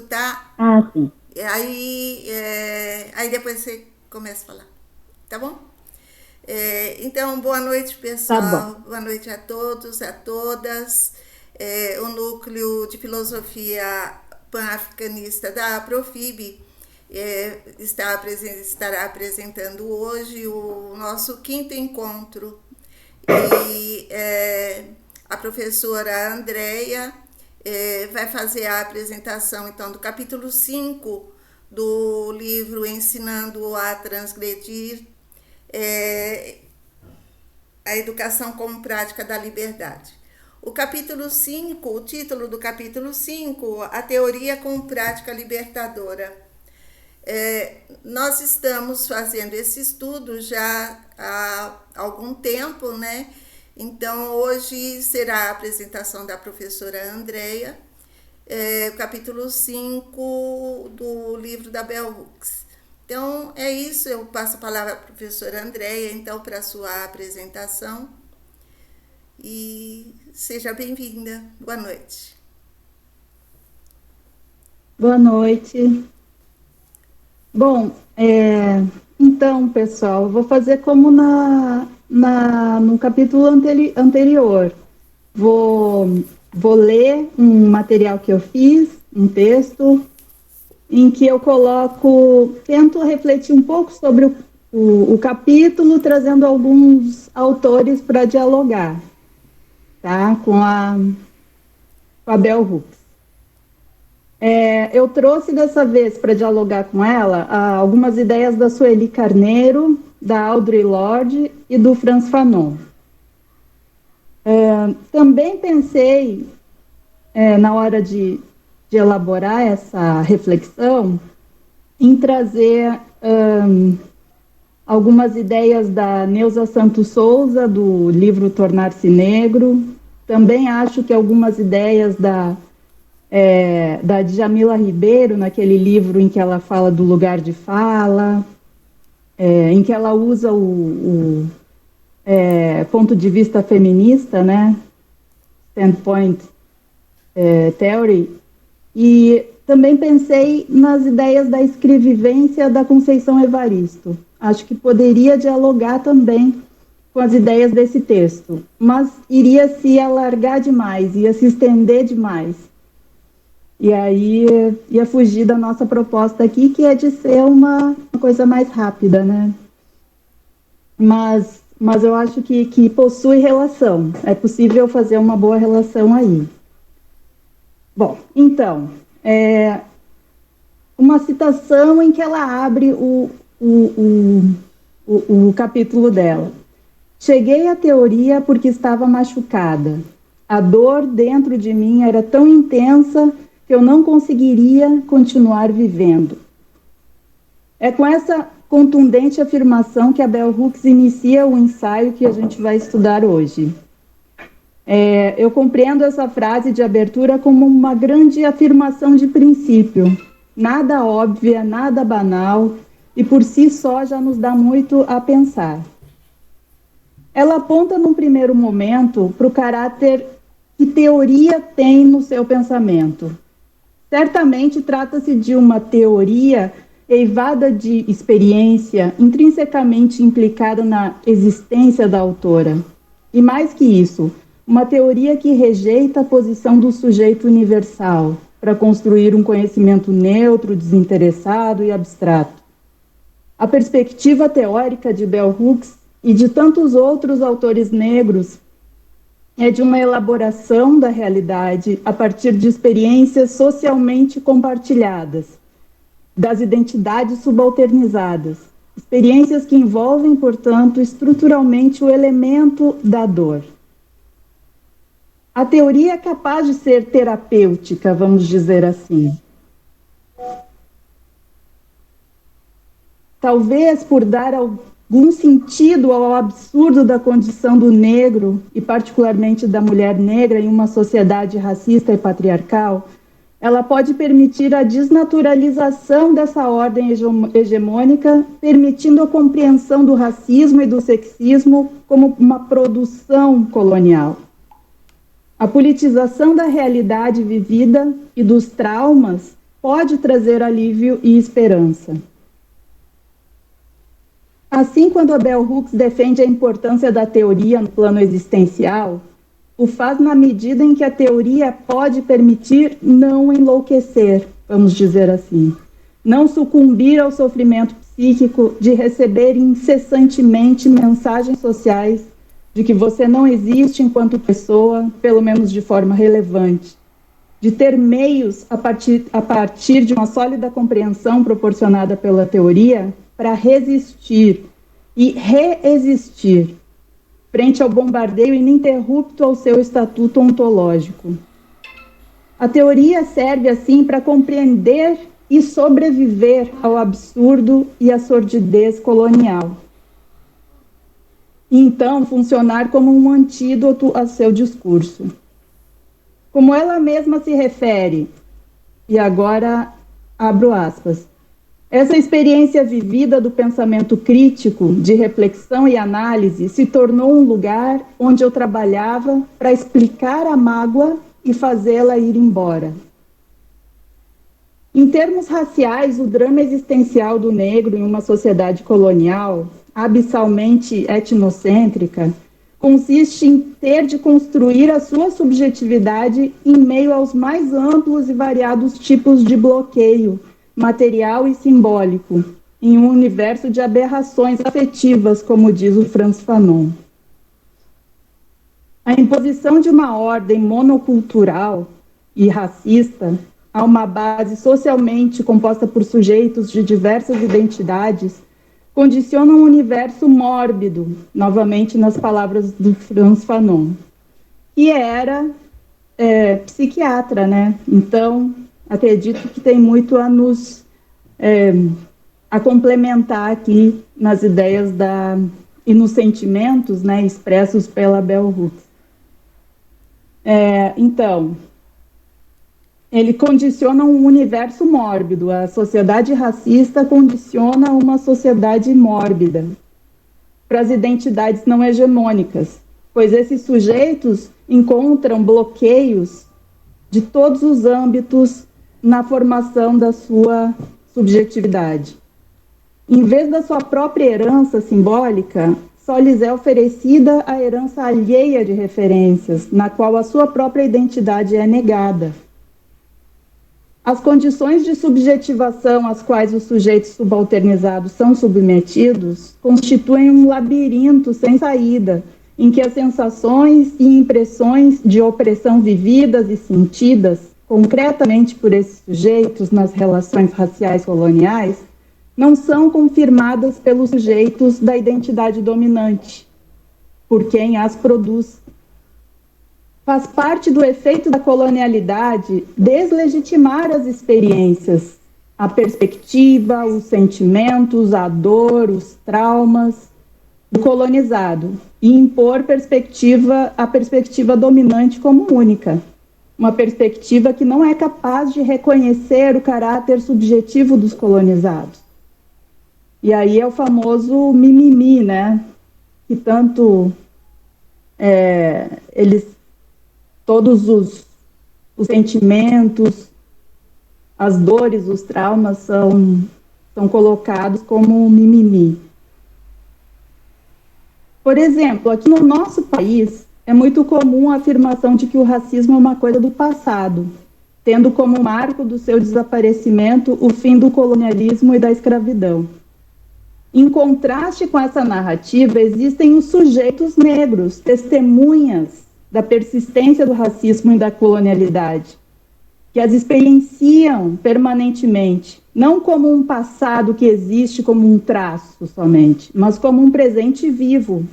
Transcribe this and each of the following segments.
tá? Ah, sim. Aí depois você começa a falar, tá bom? Então, boa noite, Tá bom. pessoal. Boa noite a todos, a todas. O Núcleo de Filosofia Pan-Africanista da Profib estará apresentando hoje o nosso quinto encontro. A professora Andréia vai fazer a apresentação, então, do capítulo 5 do livro Ensinando a Transgredir, é, a educação como prática da liberdade. O capítulo 5, o título do capítulo 5, a teoria como prática libertadora. Nós estamos fazendo esse estudo já há algum tempo, né? Então, hoje será a apresentação da professora Andréia, capítulo 5 do livro da Bell Hooks. Então, é isso, eu passo a palavra à professora Andréia, então, para a sua apresentação. E seja bem-vinda. Boa noite. Boa noite. Bom, então, pessoal, eu vou fazer como no capítulo anterior. Vou ler um material que eu fiz, um texto, em que eu tento refletir um pouco sobre o capítulo, trazendo alguns autores para dialogar, tá? Com a Bell Hooks. Eu trouxe dessa vez para dialogar com ela algumas ideias da Sueli Carneiro, da Audre Lorde e do Frantz Fanon. Também pensei, na hora de elaborar essa reflexão, em trazer algumas ideias da Neuza Santos Souza, do livro Tornar-se Negro. Também acho que algumas ideias da Djamila Ribeiro, naquele livro em que ela fala do lugar de fala, em que ela usa o ponto de vista feminista, né? Standpoint Theory. E também pensei nas ideias da escrevivência da Conceição Evaristo. Acho que poderia dialogar também com as ideias desse texto, mas iria se alargar demais, ia se estender demais. E aí ia fugir da nossa proposta aqui, que é de ser uma coisa mais rápida, né? Mas eu acho que possui relação. É possível fazer uma boa relação aí. Bom, então, uma citação em que ela abre o capítulo dela. Cheguei à teoria porque estava machucada. A dor dentro de mim era tão intensa que eu não conseguiria continuar vivendo. É com essa contundente afirmação que a Bell Hooks inicia o ensaio que a gente vai estudar hoje. Eu compreendo essa frase de abertura como uma grande afirmação de princípio, nada óbvia, nada banal, e por si só já nos dá muito a pensar. Ela aponta num primeiro momento para o caráter que teoria tem no seu pensamento. Certamente trata-se de uma teoria eivada de experiência, intrinsecamente implicada na existência da autora. E mais que isso, uma teoria que rejeita a posição do sujeito universal para construir um conhecimento neutro, desinteressado e abstrato. A perspectiva teórica de Bell Hooks e de tantos outros autores negros é de uma elaboração da realidade a partir de experiências socialmente compartilhadas, das identidades subalternizadas, experiências que envolvem, portanto, estruturalmente o elemento da dor. A teoria é capaz de ser terapêutica, vamos dizer assim. Talvez por dar algum sentido ao absurdo da condição do negro, e particularmente da mulher negra, em uma sociedade racista e patriarcal, ela pode permitir a desnaturalização dessa ordem hegemônica, permitindo a compreensão do racismo e do sexismo como uma produção colonial. A politização da realidade vivida e dos traumas pode trazer alívio e esperança. Assim, quando a Bell Hooks defende a importância da teoria no plano existencial, o faz na medida em que a teoria pode permitir não enlouquecer, vamos dizer assim, não sucumbir ao sofrimento psíquico de receber incessantemente mensagens sociais de que você não existe enquanto pessoa, pelo menos de forma relevante, de ter meios a partir de uma sólida compreensão proporcionada pela teoria para resistir e reexistir frente ao bombardeio ininterrupto ao seu estatuto ontológico. A teoria serve, assim, para compreender e sobreviver ao absurdo e à sordidez colonial. E, então, funcionar como um antídoto ao seu discurso. Como ela mesma se refere, e agora abro aspas, essa experiência vivida do pensamento crítico, de reflexão e análise, se tornou um lugar onde eu trabalhava para explicar a mágoa e fazê-la ir embora. Em termos raciais, o drama existencial do negro em uma sociedade colonial, abissalmente etnocêntrica, consiste em ter de construir a sua subjetividade em meio aos mais amplos e variados tipos de bloqueio, material e simbólico, em um universo de aberrações afetivas, como diz o Frantz Fanon. A imposição de uma ordem monocultural e racista a uma base socialmente composta por sujeitos de diversas identidades condiciona um universo mórbido, novamente nas palavras do Frantz Fanon, que era psiquiatra, né? Então, acredito que tem muito a complementar aqui nas ideias e nos sentimentos, né, expressos pela Bell Hooks. Então, ele condiciona um universo mórbido. A sociedade racista condiciona uma sociedade mórbida para as identidades não hegemônicas, pois esses sujeitos encontram bloqueios de todos os âmbitos na formação da sua subjetividade. Em vez da sua própria herança simbólica, só lhes é oferecida a herança alheia de referências, na qual a sua própria identidade é negada. As condições de subjetivação às quais os sujeitos subalternizados são submetidos constituem um labirinto sem saída, em que as sensações e impressões de opressão vividas e sentidas concretamente por esses sujeitos nas relações raciais coloniais não são confirmadas pelos sujeitos da identidade dominante, por quem as produz. Faz parte do efeito da colonialidade deslegitimar as experiências, a perspectiva, os sentimentos, a dor, os traumas do colonizado e impor a perspectiva dominante como única. Uma perspectiva que não é capaz de reconhecer o caráter subjetivo dos colonizados. E aí é o famoso mimimi, né? Que tanto todos os sentimentos, as dores, os traumas são colocados como mimimi. Por exemplo, aqui no nosso país, é muito comum a afirmação de que o racismo é uma coisa do passado, tendo como marco do seu desaparecimento o fim do colonialismo e da escravidão. Em contraste com essa narrativa, existem os sujeitos negros, testemunhas da persistência do racismo e da colonialidade, que as experienciam permanentemente, não como um passado que existe como um traço somente, mas como um presente vivo.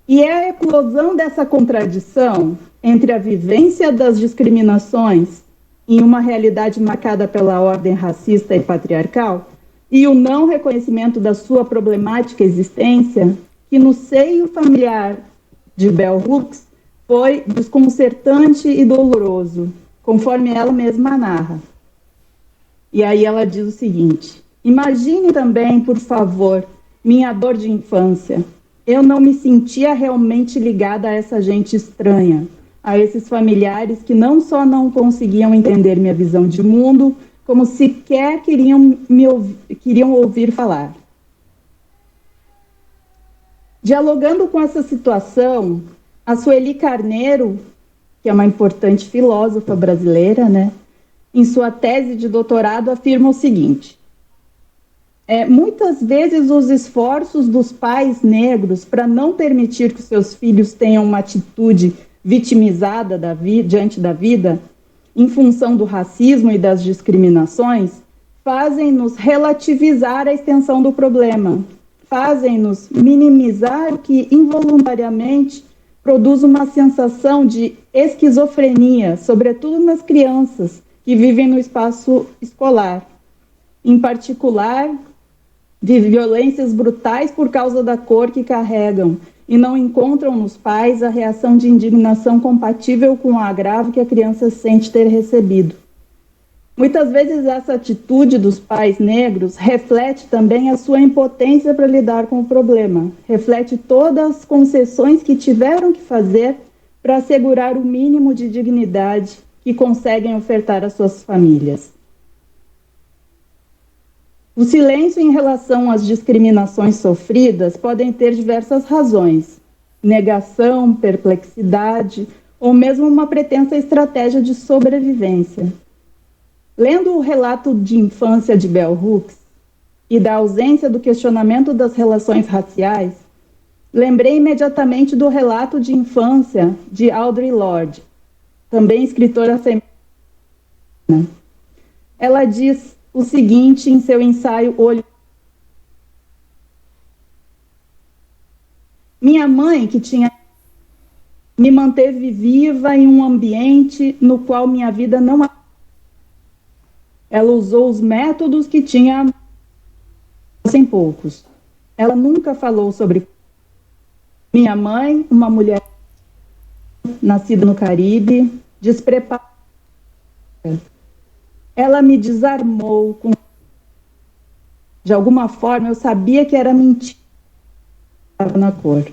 E é a eclosão dessa contradição entre a vivência das discriminações em uma realidade marcada pela ordem racista e patriarcal e o não reconhecimento da sua problemática existência que no seio familiar de Bell Hooks foi desconcertante e doloroso, conforme ela mesma narra. E aí ela diz o seguinte: imagine também, por favor, minha dor de infância. Eu não me sentia realmente ligada a essa gente estranha, a esses familiares que não só não conseguiam entender minha visão de mundo, como sequer queriam ouvir falar. Dialogando com essa situação, a Sueli Carneiro, que é uma importante filósofa brasileira, né, em sua tese de doutorado afirma o seguinte: muitas vezes os esforços dos pais negros para não permitir que seus filhos tenham uma atitude vitimizada diante da vida, em função do racismo e das discriminações, fazem-nos relativizar a extensão do problema, fazem-nos minimizar o que involuntariamente produz uma sensação de esquizofrenia, sobretudo nas crianças que vivem no espaço escolar. Em particular, de violências brutais por causa da cor que carregam e não encontram nos pais a reação de indignação compatível com o agravo que a criança sente ter recebido. Muitas vezes essa atitude dos pais negros reflete também a sua impotência para lidar com o problema, reflete todas as concessões que tiveram que fazer para assegurar o mínimo de dignidade que conseguem ofertar às suas famílias. O silêncio em relação às discriminações sofridas podem ter diversas razões: negação, perplexidade ou mesmo uma pretensa estratégia de sobrevivência. Lendo o relato de infância de Bell Hooks e da ausência do questionamento das relações raciais, lembrei imediatamente do relato de infância de Audre Lorde, também escritora feminina. Ela diz o seguinte em seu ensaio Olho. Minha mãe, que tinha me manteve viva em um ambiente no qual minha vida não... Ela usou os métodos que tinha sem poucos. Ela nunca falou sobre... Minha mãe, uma mulher nascida no Caribe, despreparada. Ela me desarmou. De alguma forma, eu sabia que era mentira na cor.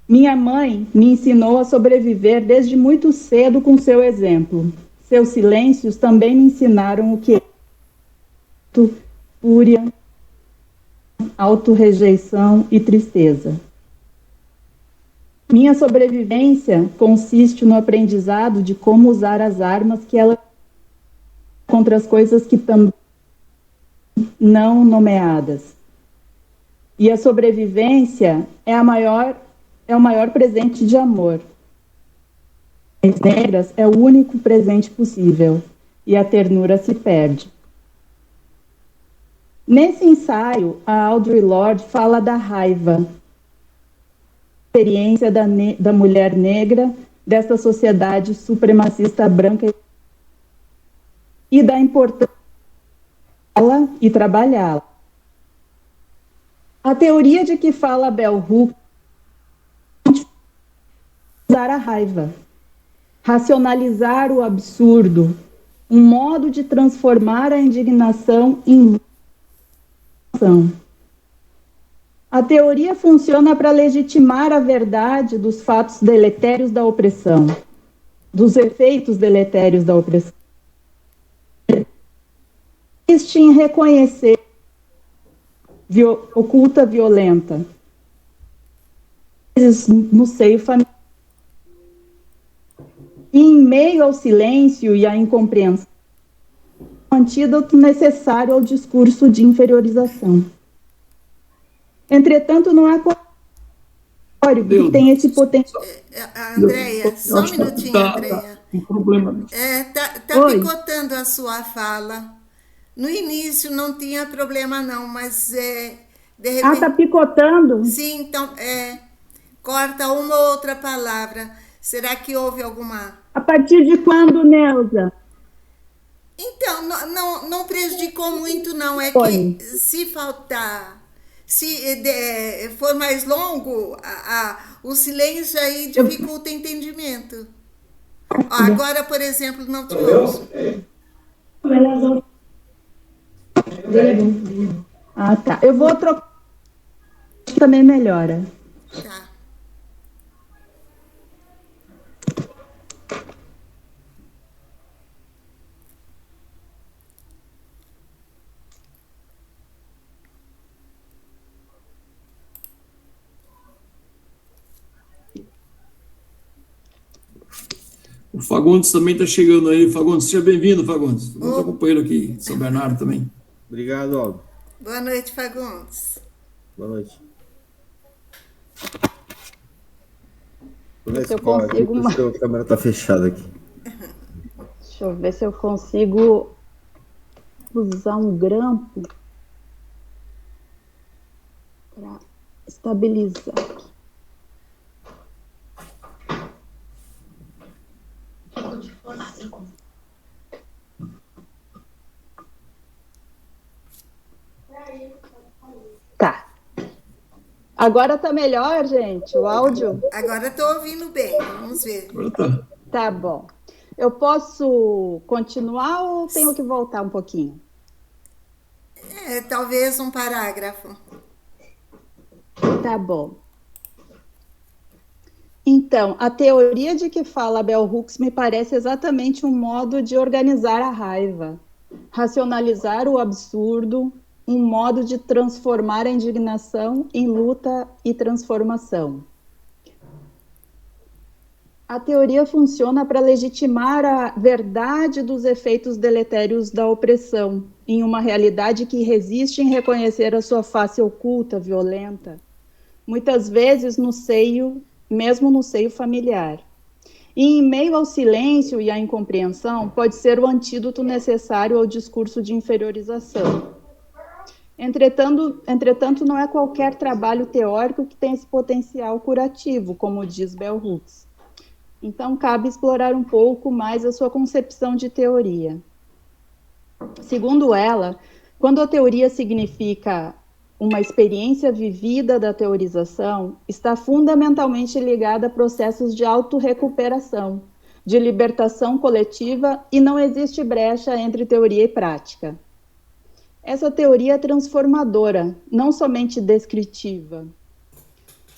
Minha mãe me ensinou a sobreviver desde muito cedo com seu exemplo. Seus silêncios também me ensinaram o que é fúria, autorrejeição e tristeza. Minha sobrevivência consiste no aprendizado de como usar as armas que ela contra as coisas que também não nomeadas. E a sobrevivência é o maior presente de amor. As negras é o único presente possível, e a ternura se perde. Nesse ensaio, a Audre Lorde fala da raiva, experiência da mulher negra dessa sociedade supremacista branca e da importância dela e trabalhá-la. A teoria de que fala Bell Hooks é usar a raiva, racionalizar o absurdo, um modo de transformar a indignação em ação. A teoria funciona para legitimar a verdade dos fatos deletérios da opressão, dos efeitos deletérios da opressão. Consiste em reconhecer oculta violenta no seio familiar. E em meio ao silêncio e à incompreensão, um antídoto necessário ao discurso de inferiorização. Entretanto, não há que tem esse potencial. Andréia, só um minutinho, Andréia. Um problema. Tá picotando a sua fala. No início não tinha problema não, mas de repente... tá picotando? Sim, então corta uma ou outra palavra. Será que houve alguma... A partir de quando, Neuza? Então, não prejudicou muito não, é que se faltar... Se for mais longo, o silêncio aí dificulta o entendimento. Agora, por exemplo, não te ouço. Tá. Eu vou trocar. Também melhora. Tá. O Fagundes também está chegando aí. Fagundes, seja bem-vindo, Fagundes. Fagundes é companheiro aqui, São Bernardo também. Obrigado, Aldo. Boa noite, Fagundes. Boa noite. Se eu consigo aqui, por isso que a câmera está fechada aqui. Deixa eu ver se eu consigo usar um grampo para estabilizar aqui. Tá. Agora tá melhor, gente, o áudio? Agora estou ouvindo bem, vamos ver. Agora tá. Tá bom. Eu posso continuar ou tenho que voltar um pouquinho? Talvez um parágrafo. Tá bom. Então, a teoria de que fala Bell Hooks me parece exatamente um modo de organizar a raiva, racionalizar o absurdo, um modo de transformar a indignação em luta e transformação. A teoria funciona para legitimar a verdade dos efeitos deletérios da opressão, em uma realidade que resiste em reconhecer a sua face oculta, violenta, muitas vezes mesmo no seio familiar. E, em meio ao silêncio e à incompreensão, pode ser o antídoto necessário ao discurso de inferiorização. Entretanto, não é qualquer trabalho teórico que tem esse potencial curativo, como diz Bell Hooks. Então, cabe explorar um pouco mais a sua concepção de teoria. Segundo ela, quando a teoria significa uma experiência vivida da teorização, está fundamentalmente ligada a processos de autorrecuperação, de libertação coletiva, e não existe brecha entre teoria e prática. Essa teoria é transformadora, não somente descritiva.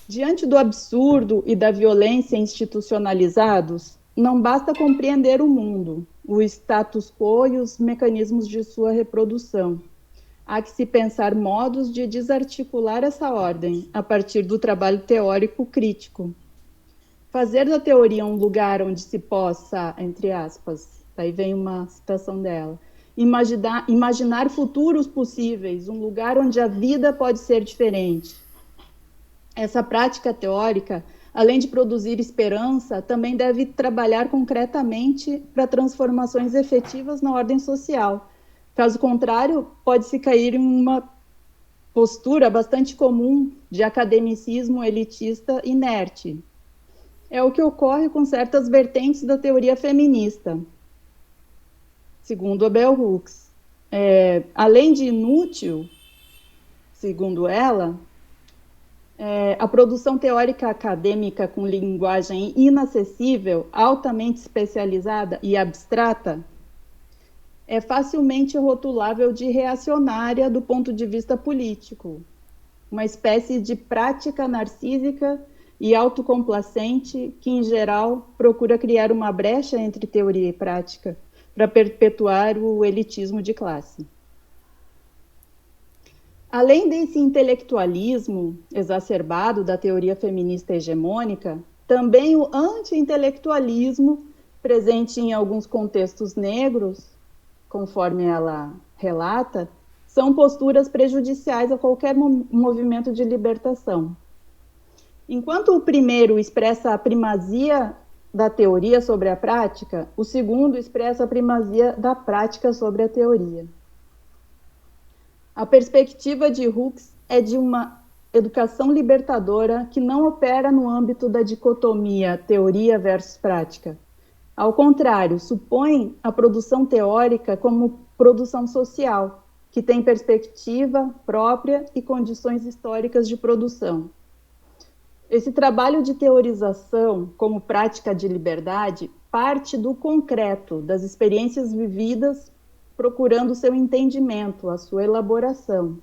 Diante do absurdo e da violência institucionalizados, não basta compreender o mundo, o status quo e os mecanismos de sua reprodução. Há que se pensar modos de desarticular essa ordem a partir do trabalho teórico crítico. Fazer da teoria um lugar onde se possa, entre aspas, aí vem uma citação dela, imaginar futuros possíveis, um lugar onde a vida pode ser diferente. Essa prática teórica, além de produzir esperança, também deve trabalhar concretamente para transformações efetivas na ordem social. Caso contrário, pode-se cair em uma postura bastante comum de academicismo elitista inerte. É o que ocorre com certas vertentes da teoria feminista, segundo a Bell Hooks. Além de inútil, segundo ela, a produção teórica acadêmica com linguagem inacessível, altamente especializada e abstrata, é facilmente rotulável de reacionária do ponto de vista político, uma espécie de prática narcísica e autocomplacente que, em geral, procura criar uma brecha entre teoria e prática para perpetuar o elitismo de classe. Além desse intelectualismo exacerbado da teoria feminista hegemônica, também o anti-intelectualismo, presente em alguns contextos negros, conforme ela relata, são posturas prejudiciais a qualquer movimento de libertação. Enquanto o primeiro expressa a primazia da teoria sobre a prática, o segundo expressa a primazia da prática sobre a teoria. A perspectiva de Hooks é de uma educação libertadora que não opera no âmbito da dicotomia teoria versus prática. Ao contrário, supõe a produção teórica como produção social, que tem perspectiva própria e condições históricas de produção. Esse trabalho de teorização como prática de liberdade parte do concreto, das experiências vividas, procurando seu entendimento, a sua elaboração.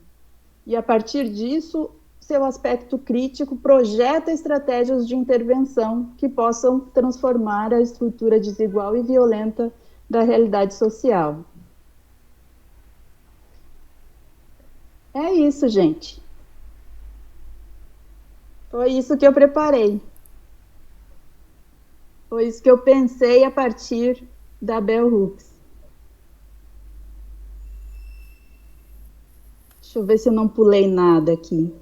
E, a partir disso, seu aspecto crítico projeta estratégias de intervenção que possam transformar a estrutura desigual e violenta da realidade social. É isso, gente. Foi isso que eu preparei. Foi isso que eu pensei a partir da Bell Hooks. Deixa eu ver se eu não pulei nada aqui.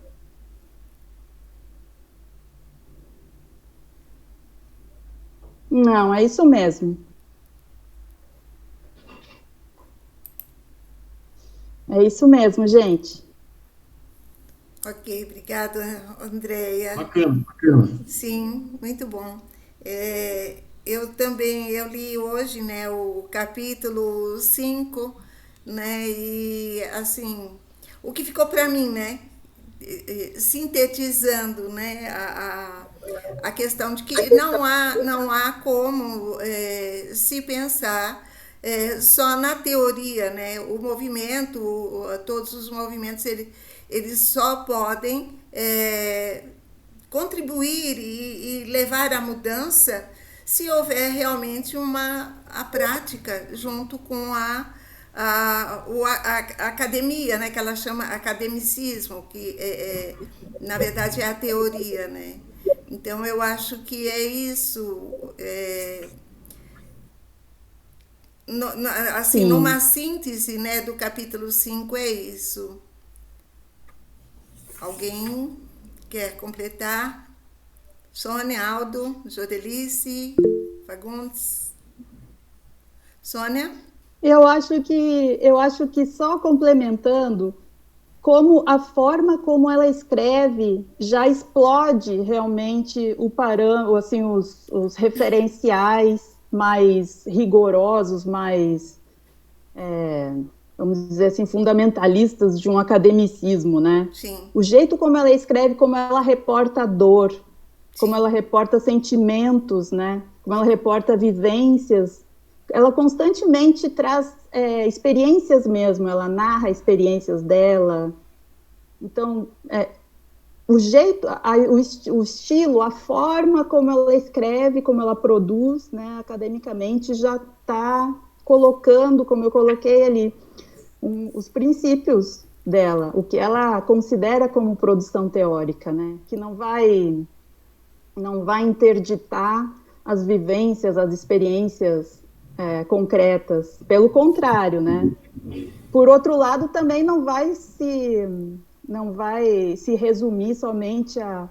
Não, é isso mesmo. É isso mesmo, gente. Ok, obrigada, Andréia. Bacana, bacana. Sim, muito bom. Eu li hoje, né, o capítulo 5, né, e assim, o que ficou para mim, né, sintetizando, né, a questão de que não há como se pensar só na teoria, né, o movimento, todos os movimentos, eles só podem contribuir e levar à mudança se houver realmente a prática junto com a academia, né, que ela chama academicismo, que na verdade é a teoria, né? Então eu acho que é isso, assim, Sim. numa síntese, né, do capítulo 5 é isso. Alguém quer completar? Sônia, Aldo, Jodelice, Fagundes. Sônia? Eu acho que só complementando, como a forma como ela escreve já explode realmente o parâmetro, assim, os referenciais mais rigorosos, mais, vamos dizer assim, fundamentalistas de um academicismo, né? Sim. O jeito como ela escreve, como ela reporta a dor, como Sim. ela reporta sentimentos, né? Como ela reporta vivências, ela constantemente traz experiências mesmo, ela narra experiências dela. Então, o jeito, o estilo, a forma como ela escreve, como ela produz, né, academicamente, já está colocando, como eu coloquei ali, os princípios dela, o que ela considera como produção teórica, né, que não vai interditar as vivências, as experiências concretas. Pelo contrário, né? Por outro lado, também não vai se resumir somente a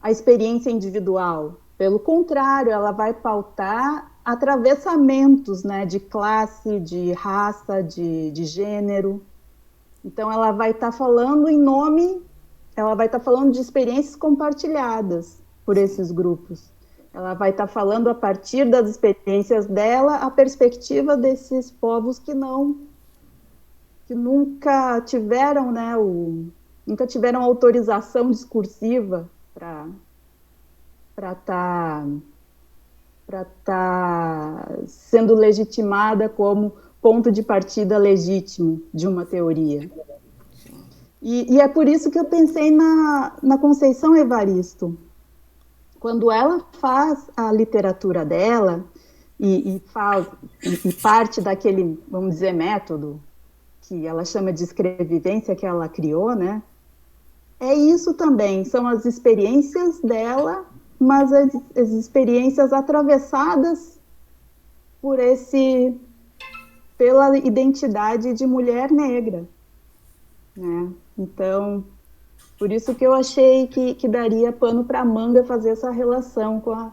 experiência individual. Pelo contrário, ela vai pautar atravessamentos, né, de classe, de raça, de gênero. Então, ela vai estar falando ela vai estar falando de experiências compartilhadas por esses grupos. Ela vai estar falando a partir das experiências dela, a perspectiva desses povos que nunca tiveram, né, nunca tiveram autorização discursiva para estar sendo legitimada como ponto de partida legítimo de uma teoria. E é por isso que eu pensei na Conceição Evaristo. Quando ela faz a literatura dela e parte daquele, vamos dizer, método que ela chama de escrevivência que ela criou, né? É isso também, são as experiências dela, mas as experiências atravessadas pela identidade de mulher negra, né? Então, por isso que eu achei que daria pano para manga fazer essa relação com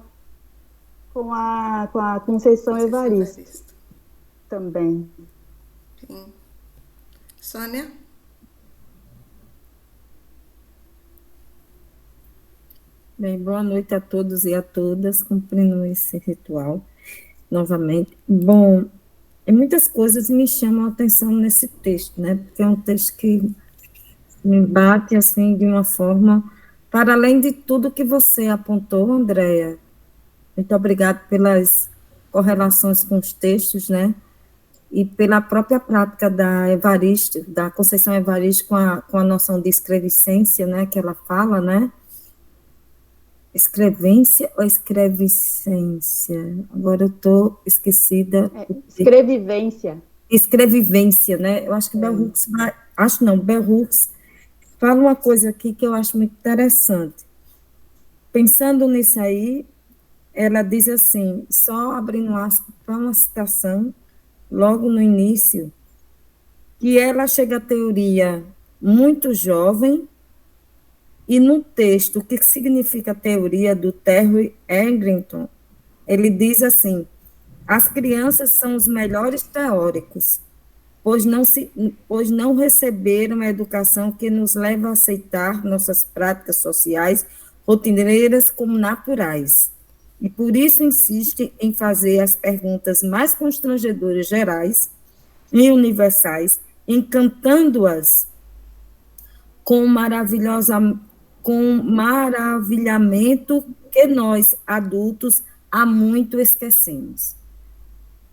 a Conceição Evaristo também. Sim. Sônia? Bem, boa noite a todos e a todas, cumprindo esse ritual novamente. Bom, muitas coisas me chamam a atenção nesse texto, né? Porque é um texto que me bate assim de uma forma, para além de tudo que você apontou, Andréia. Muito obrigada pelas correlações com os textos, né? E pela própria prática da Evaristo, da Conceição Evaristo, com a noção de escrevicência, né? Que ela fala, né? Escrevência ou escrevicência? Agora eu estou esquecida. Escrevivência. Escrevivência, né? Eu acho que Bell Hooks vai... Acho não, Bell Hooks fala uma coisa aqui que eu acho muito interessante. Pensando nisso aí, ela diz assim, só abrindo aspas para uma citação, logo no início, que ela chega à teoria muito jovem, e no texto, o que significa a teoria do Terry Eglinton, ele diz assim, as crianças são os melhores teóricos, pois não receberam a educação que nos leva a aceitar nossas práticas sociais rotineiras como naturais. E por isso insiste em fazer as perguntas mais constrangedoras gerais e universais, encantando-as com maravilhamento que nós, adultos, há muito esquecemos.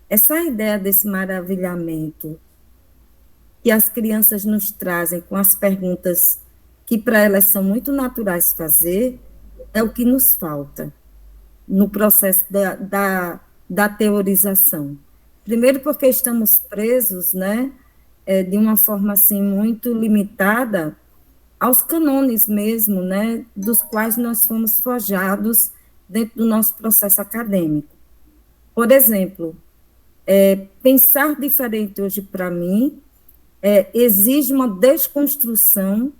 Essa ideia desse maravilhamento que as crianças nos trazem com as perguntas que para elas são muito naturais fazer, é o que nos falta no processo da teorização. Primeiro porque estamos presos, né, de uma forma assim muito limitada aos cânones mesmo, né, dos quais nós fomos forjados dentro do nosso processo acadêmico. Por exemplo, pensar diferente hoje para mim exige uma desconstrução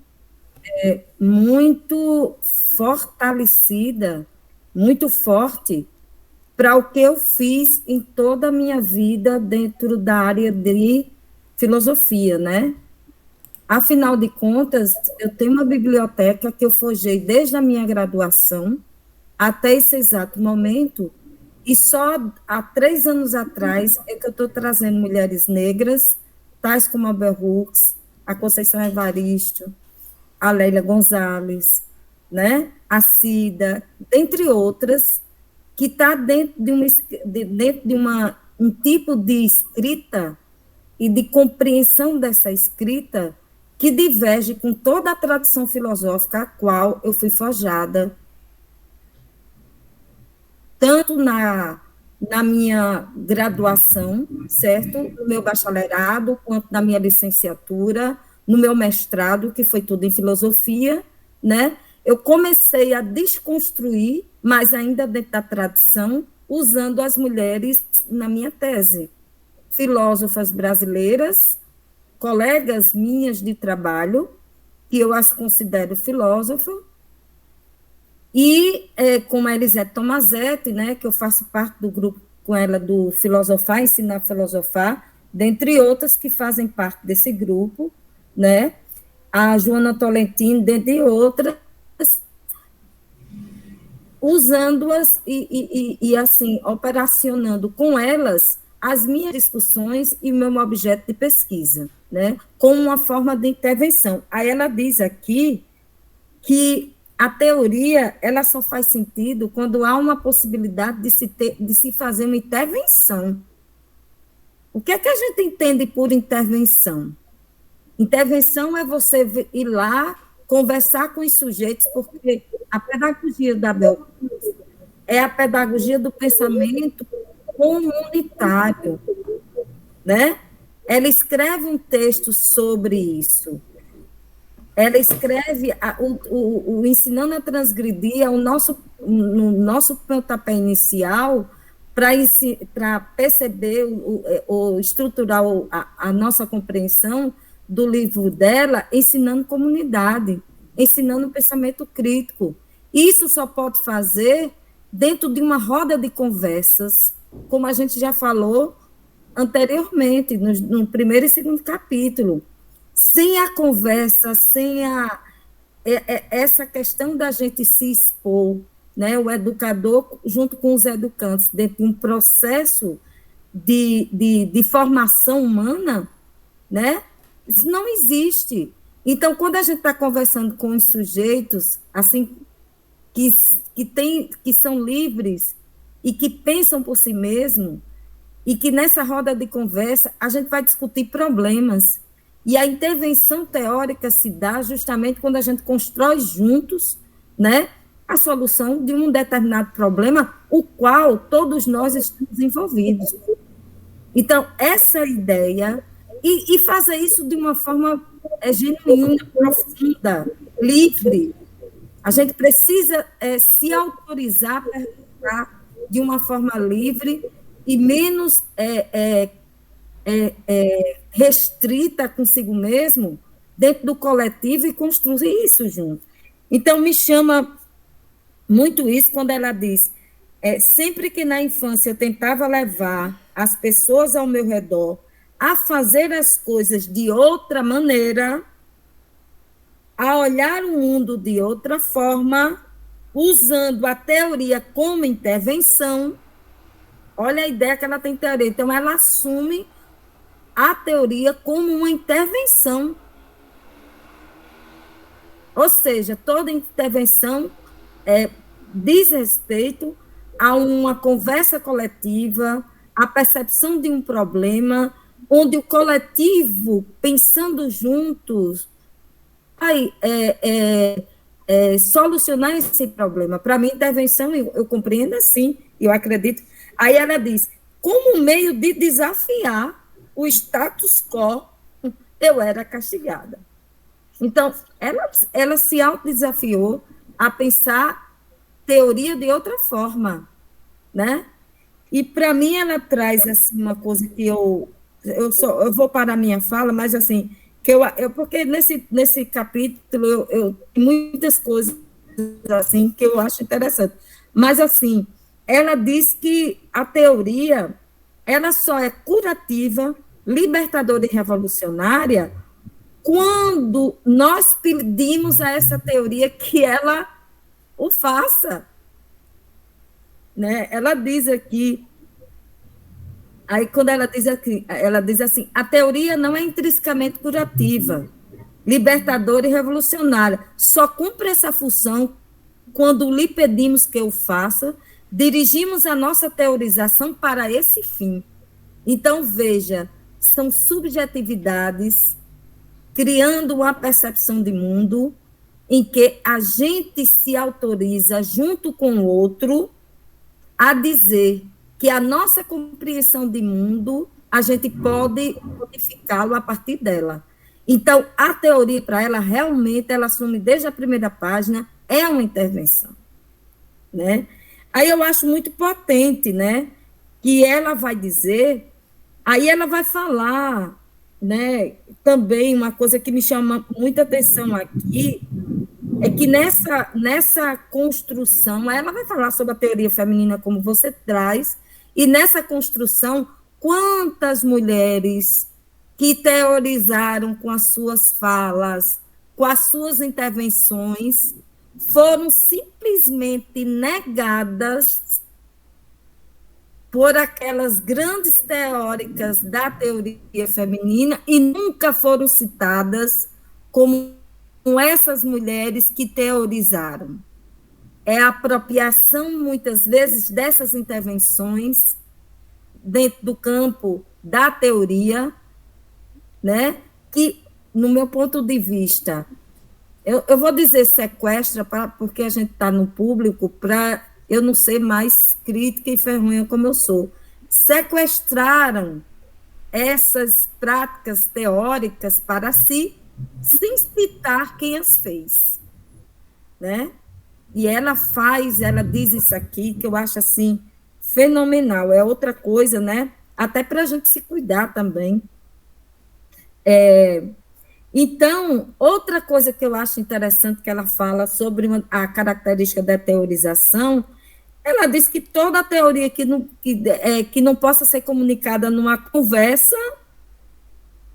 muito fortalecida, muito forte, para o que eu fiz em toda a minha vida dentro da área de filosofia, né? Afinal de contas, eu tenho uma biblioteca que eu forjei desde a minha graduação até esse exato momento, e só há 3 anos atrás é que eu estou trazendo mulheres negras, tais como a Bell Hooks, a Conceição Evaristo, a Lélia Gonzalez, né? A Cida, dentre outras, que está dentro de um tipo de escrita e de compreensão dessa escrita que diverge com toda a tradição filosófica a qual eu fui forjada, tanto na minha graduação, certo? No meu bacharelado, quanto na minha licenciatura, no meu mestrado, que foi tudo em filosofia, né? Eu comecei a desconstruir, mas ainda dentro da tradição, usando as mulheres na minha tese. Filósofas brasileiras, colegas minhas de trabalho, que eu as considero filósofas, e como a Elisete Tomazetti, né, que eu faço parte do grupo com ela do Filosofar, Ensinar a Filosofar, dentre outras que fazem parte desse grupo, né, a Joana Tolentino, dentre outras, usando-as e assim, operacionando com elas as minhas discussões e o meu objeto de pesquisa, né, como uma forma de intervenção. Aí ela diz aqui que a teoria ela só faz sentido quando há uma possibilidade de se fazer uma intervenção. O que é que a gente entende por intervenção? Intervenção é você ir lá, conversar com os sujeitos, porque a pedagogia da Bell Hooks é a pedagogia do pensamento comunitário, né? Ela escreve um texto sobre isso. Ela escreve o Ensinando a Transgredir, no nosso pontapé inicial, para perceber ou estruturar a nossa compreensão do livro dela, ensinando comunidade, ensinando pensamento crítico. Isso só pode fazer dentro de uma roda de conversas, como a gente já falou anteriormente, no primeiro e segundo capítulo. Sem a conversa, sem essa questão da gente se expor, né, o educador junto com os educantes, dentro de um processo de formação humana, né, isso não existe. Então, quando a gente está conversando com os sujeitos, assim, que são livres e que pensam por si mesmos, e que nessa roda de conversa a gente vai discutir problemas. E a intervenção teórica se dá justamente quando a gente constrói juntos, né, a solução de um determinado problema, o qual todos nós estamos envolvidos. Então, essa ideia, e fazer isso de uma forma genuína, profunda, livre. A gente precisa se autorizar a perguntar de uma forma livre e menos restrita consigo mesmo, dentro do coletivo, e construir isso junto. Então, me chama muito isso quando ela diz, sempre que na infância eu tentava levar as pessoas ao meu redor a fazer as coisas de outra maneira, a olhar o mundo de outra forma, usando a teoria como intervenção. Olha a ideia que ela tem de teoria. Então, ela assume a teoria como uma intervenção. Ou seja, toda intervenção diz respeito a uma conversa coletiva, a percepção de um problema, onde o coletivo, pensando juntos, vai solucionar esse problema. Para mim, intervenção, eu compreendo assim, eu acredito. Aí ela diz, como meio de desafiar o status quo, eu era castigada. Então, ela se autodesafiou a pensar teoria de outra forma, né? E, para mim, ela traz assim, uma coisa que eu vou parar a minha fala, mas assim, porque nesse capítulo eu muitas coisas assim que eu acho interessante. Mas, assim, ela diz que a teoria ela só é curativa, libertadora e revolucionária quando nós pedimos a essa teoria que ela o faça. Né? Ela diz aqui, aí quando ela diz assim, a teoria não é intrinsecamente curativa, libertadora e revolucionária, só cumpre essa função quando lhe pedimos que o faça, dirigimos a nossa teorização para esse fim. Então, veja, são subjetividades criando uma percepção de mundo em que a gente se autoriza, junto com o outro, a dizer que a nossa compreensão de mundo, a gente pode modificá-lo a partir dela. Então, a teoria, para ela, realmente, ela assume desde a primeira página, é uma intervenção. Né? Aí eu acho muito potente, né, que ela vai dizer, aí ela vai falar, né, também uma coisa que me chama muita atenção aqui, é que nessa construção, ela vai falar sobre a teoria feminina como você traz, e nessa construção, quantas mulheres que teorizaram com as suas falas, com as suas intervenções, foram simplesmente negadas por aquelas grandes teóricas da teoria feminina e nunca foram citadas como essas mulheres que teorizaram. É a apropriação, muitas vezes, dessas intervenções dentro do campo da teoria, né, que, no meu ponto de vista, eu vou dizer sequestra, porque a gente está no público, para eu não ser mais crítica e ferrunha como eu sou. Sequestraram essas práticas teóricas para si, sem citar quem as fez. Né? E ela diz isso aqui, que eu acho assim, fenomenal. É outra coisa, né? Até para a gente se cuidar também. Então, outra coisa que eu acho interessante que ela fala sobre a característica da teorização, ela diz que toda teoria que não possa ser comunicada numa conversa,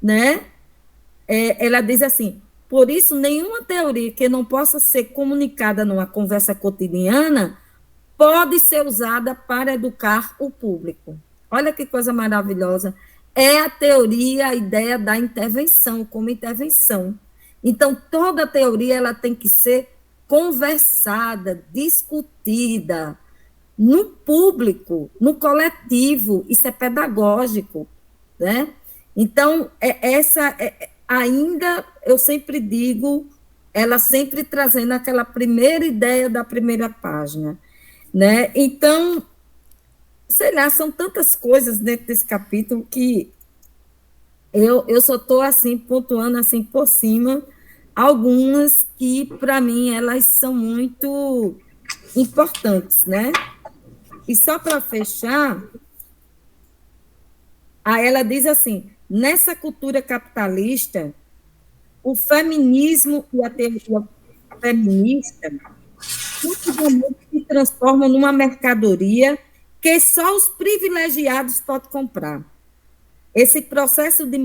né? Ela diz assim, por isso, nenhuma teoria que não possa ser comunicada numa conversa cotidiana pode ser usada para educar o público. Olha que coisa maravilhosa. É a teoria, a ideia da intervenção, como intervenção. Então, toda teoria ela tem que ser conversada, discutida, no público, no coletivo, isso é pedagógico, né? Então, ainda, eu sempre digo, ela sempre trazendo aquela primeira ideia da primeira página, né? Então, sei lá, são tantas coisas dentro desse capítulo que eu só estou, assim, pontuando, assim, por cima, algumas que, para mim, elas são muito importantes, né? E só para fechar, aí ela diz assim, nessa cultura capitalista, o feminismo e a teoria feminista rapidamente se transformam numa mercadoria que só os privilegiados podem comprar. Esse processo de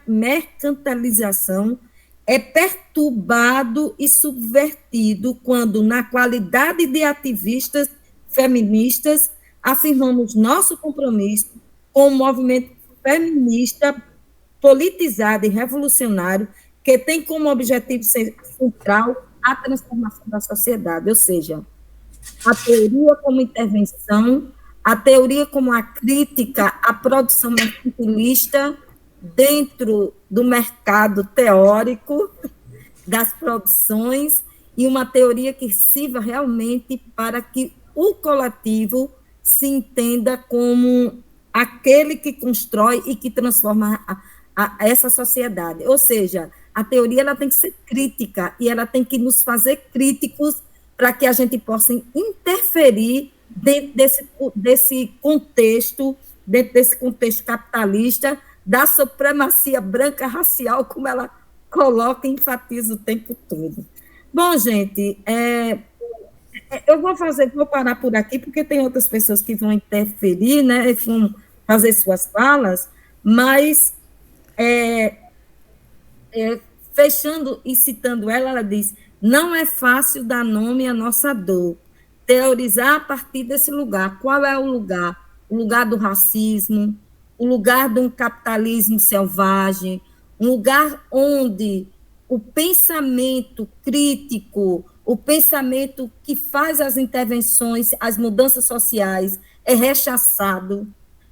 mercantilização é perturbado e subvertido quando, na qualidade de ativistas feministas, afirmamos nosso compromisso com o movimento feminista politizado e revolucionário que tem como objetivo central a transformação da sociedade, ou seja, a teoria como intervenção, a teoria como a crítica à produção mercantilista dentro do mercado teórico das produções e uma teoria que sirva realmente para que o coletivo se entenda como aquele que constrói e que transforma essa sociedade. Ou seja, a teoria ela tem que ser crítica e ela tem que nos fazer críticos para que a gente possa interferir dentro desse contexto capitalista, da supremacia branca racial, como ela coloca e enfatiza o tempo todo. Bom, gente, eu vou parar por aqui, porque tem outras pessoas que vão interferir, né, vão fazer suas falas, mas, fechando e citando ela diz, não é fácil dar nome à nossa dor, teorizar a partir desse lugar. Qual é o lugar? O lugar do racismo, o lugar de um capitalismo selvagem, um lugar onde o pensamento crítico, o pensamento que faz as intervenções, as mudanças sociais, é rechaçado,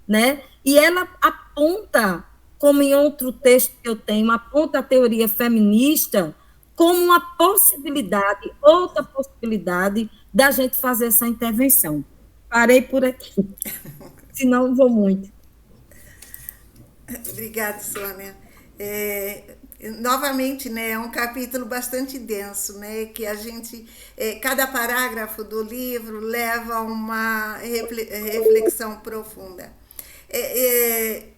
né? E ela aponta, como em outro texto que eu tenho, aponta a teoria feminista como uma possibilidade, outra possibilidade da gente fazer essa intervenção. Parei por aqui, senão vou muito. Obrigada, Sônia. Novamente, né, é um capítulo bastante denso, né, que a gente, cada parágrafo do livro leva a uma reflexão profunda.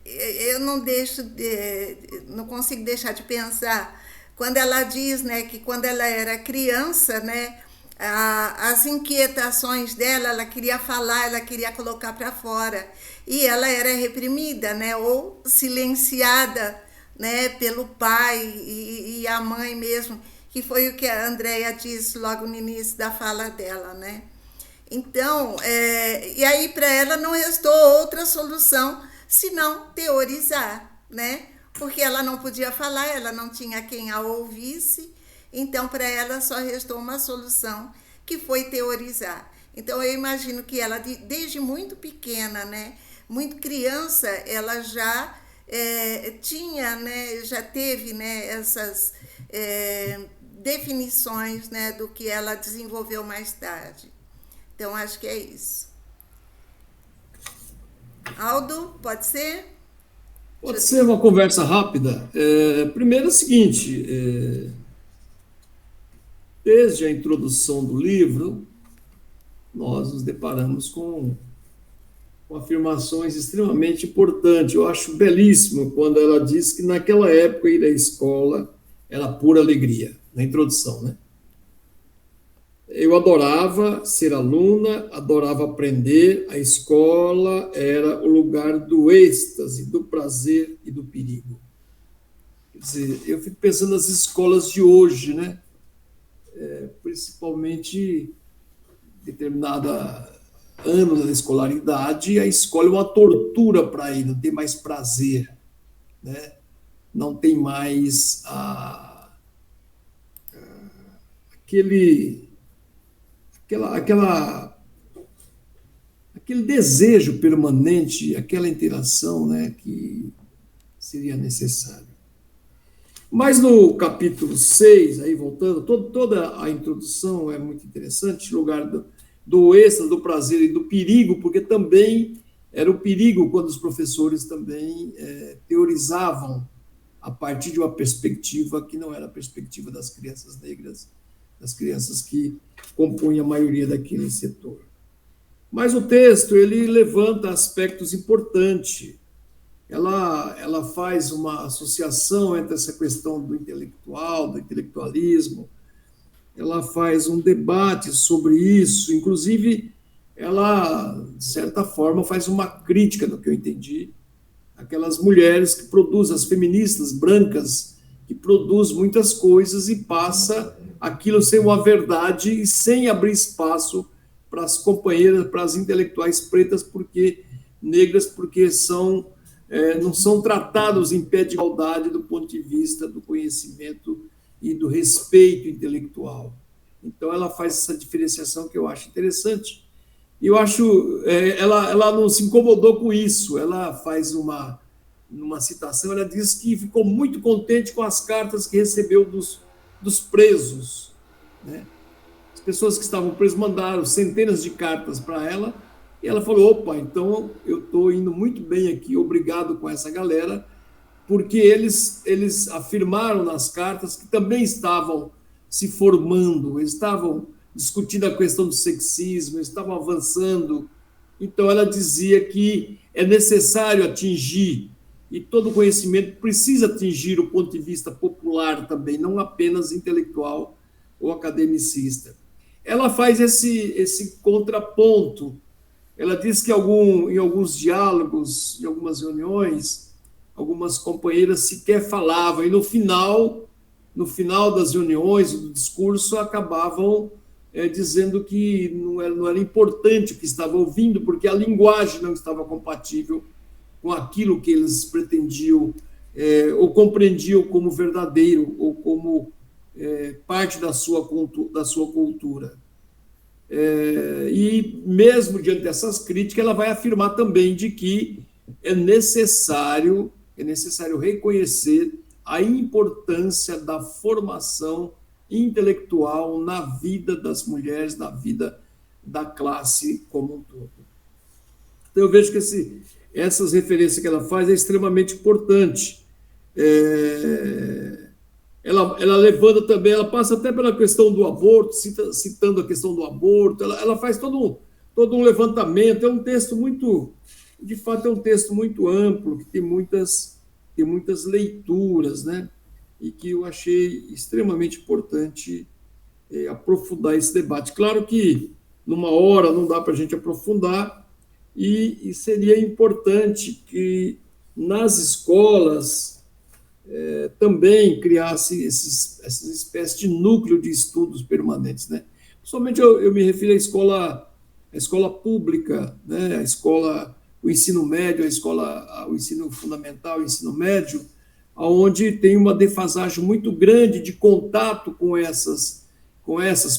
Eu não consigo deixar de pensar quando ela diz, né, que quando ela era criança, né, as inquietações dela, ela queria falar, ela queria colocar para fora, e ela era reprimida, né, ou silenciada, né, pelo pai e a mãe mesmo, que foi o que a Andréia disse logo no início da fala dela, né. Então, e aí para ela não restou outra solução senão teorizar, né, porque ela não podia falar, ela não tinha quem a ouvisse, então para ela só restou uma solução, que foi teorizar. Então eu imagino que ela, desde muito pequena, né, muito criança, ela já tinha, né, já teve, né, essas definições, né, do que ela desenvolveu mais tarde. Então acho que é isso. Aldo, pode ser? Pode ser uma conversa rápida. Primeiro é o seguinte, desde a introdução do livro, nós nos deparamos com afirmações extremamente importantes. Eu acho belíssimo quando ela diz que naquela época ir à escola era pura alegria, na introdução, né? Eu adorava ser aluna, adorava aprender, a escola era o lugar do êxtase, do prazer e do perigo. Quer dizer, eu fico pensando nas escolas de hoje, né? Principalmente determinada ano da escolaridade, a escola é uma tortura para ele, não tem mais prazer, né? Não tem mais aquele desejo permanente, aquela interação, né, que seria necessário. Mas no capítulo 6, aí voltando, toda a introdução é muito interessante, lugar do êxtase, do prazer e do perigo, porque também era o perigo quando os professores também teorizavam a partir de uma perspectiva que não era a perspectiva das crianças negras, das crianças que compunham a maioria daquele setor. Mas o texto, ele levanta aspectos importantes. Ela faz uma associação entre essa questão do intelectual, do intelectualismo, ela faz um debate sobre isso, inclusive ela, de certa forma, faz uma crítica, do que eu entendi, aquelas mulheres que produzem, as feministas brancas, que produzem muitas coisas e passa aquilo sem uma verdade e sem abrir espaço para as companheiras, para as intelectuais pretas, porque negras, porque não são tratados em pé de igualdade do ponto de vista do conhecimento e do respeito intelectual. Então, ela faz essa diferenciação que eu acho interessante. E eu acho, ela não se incomodou com isso, ela faz numa citação, ela diz que ficou muito contente com as cartas que recebeu dos presos, né? As pessoas que estavam presas mandaram centenas de cartas para ela, e ela falou, opa, então eu estou indo muito bem aqui, obrigado com essa galera, porque eles afirmaram nas cartas que também estavam se formando, eles estavam discutindo a questão do sexismo, eles estavam avançando. Então, ela dizia que é necessário atingir, e todo conhecimento precisa atingir o ponto de vista popular também, não apenas intelectual ou academicista. Ela faz esse contraponto. Ela diz que em alguns diálogos, em algumas reuniões, algumas companheiras sequer falavam, e no final das reuniões, do discurso, acabavam dizendo que não era importante o que estava ouvindo, porque a linguagem não estava compatível com aquilo que eles pretendiam ou compreendiam como verdadeiro ou como parte da sua cultura. E mesmo diante dessas críticas, ela vai afirmar também de que é necessário reconhecer a importância da formação intelectual na vida das mulheres, na vida da classe como um todo. Então, eu vejo que essas referências que ela faz é extremamente importante. Ela levanta também, ela passa até pela questão do aborto, citando a questão do aborto, ela faz todo um levantamento, é um texto muito, de fato, é um texto muito amplo, que tem muitas leituras, né? E que eu achei extremamente importante aprofundar esse debate. Claro que numa hora não dá para a gente aprofundar, e seria importante que nas escolas também criasse essas espécies de núcleo de estudos permanentes, né? Principalmente eu me refiro à escola pública, né? O ensino médio, o ensino fundamental, o ensino médio, onde tem uma defasagem muito grande de contato com essas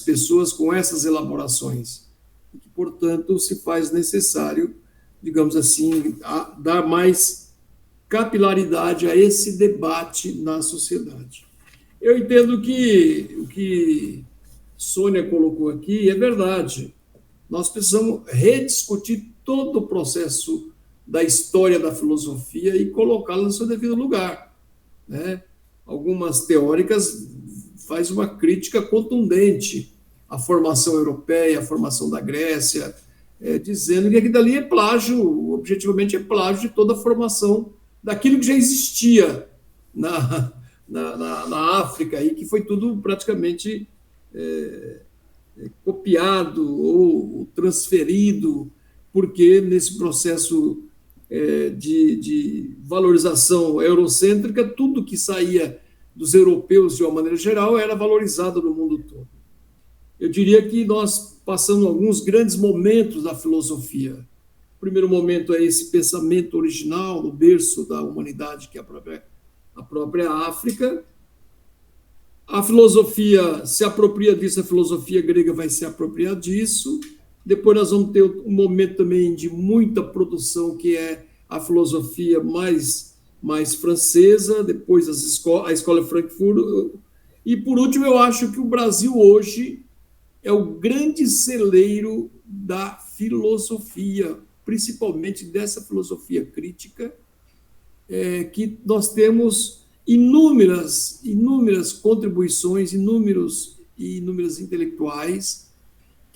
pessoas, com essas elaborações, e que, portanto, se faz necessário, digamos assim, dar mais capilaridade a esse debate na sociedade. Eu entendo que o que Sônia colocou aqui é verdade. Nós precisamos rediscutir todo o processo da história da filosofia e colocá-la no seu devido lugar, né? Algumas teóricas fazem uma crítica contundente à formação europeia, à formação da Grécia, dizendo que aquilo dali é plágio, objetivamente é plágio de toda a formação daquilo que já existia na África, e que foi tudo praticamente copiado ou transferido, porque nesse processo de valorização eurocêntrica, tudo que saía dos europeus, de uma maneira geral, era valorizado no mundo todo. Eu diria que nós passamos alguns grandes momentos da filosofia. O primeiro momento é esse pensamento original, no berço da humanidade, que é a própria África. A filosofia se apropria disso, a filosofia grega vai se apropriar disso. Depois nós vamos ter um momento também de muita produção, que é a filosofia mais francesa, depois a escola de Frankfurt. E, por último, eu acho que o Brasil hoje é o grande celeiro da filosofia, principalmente dessa filosofia crítica, que nós temos inúmeras contribuições, inúmeras intelectuais,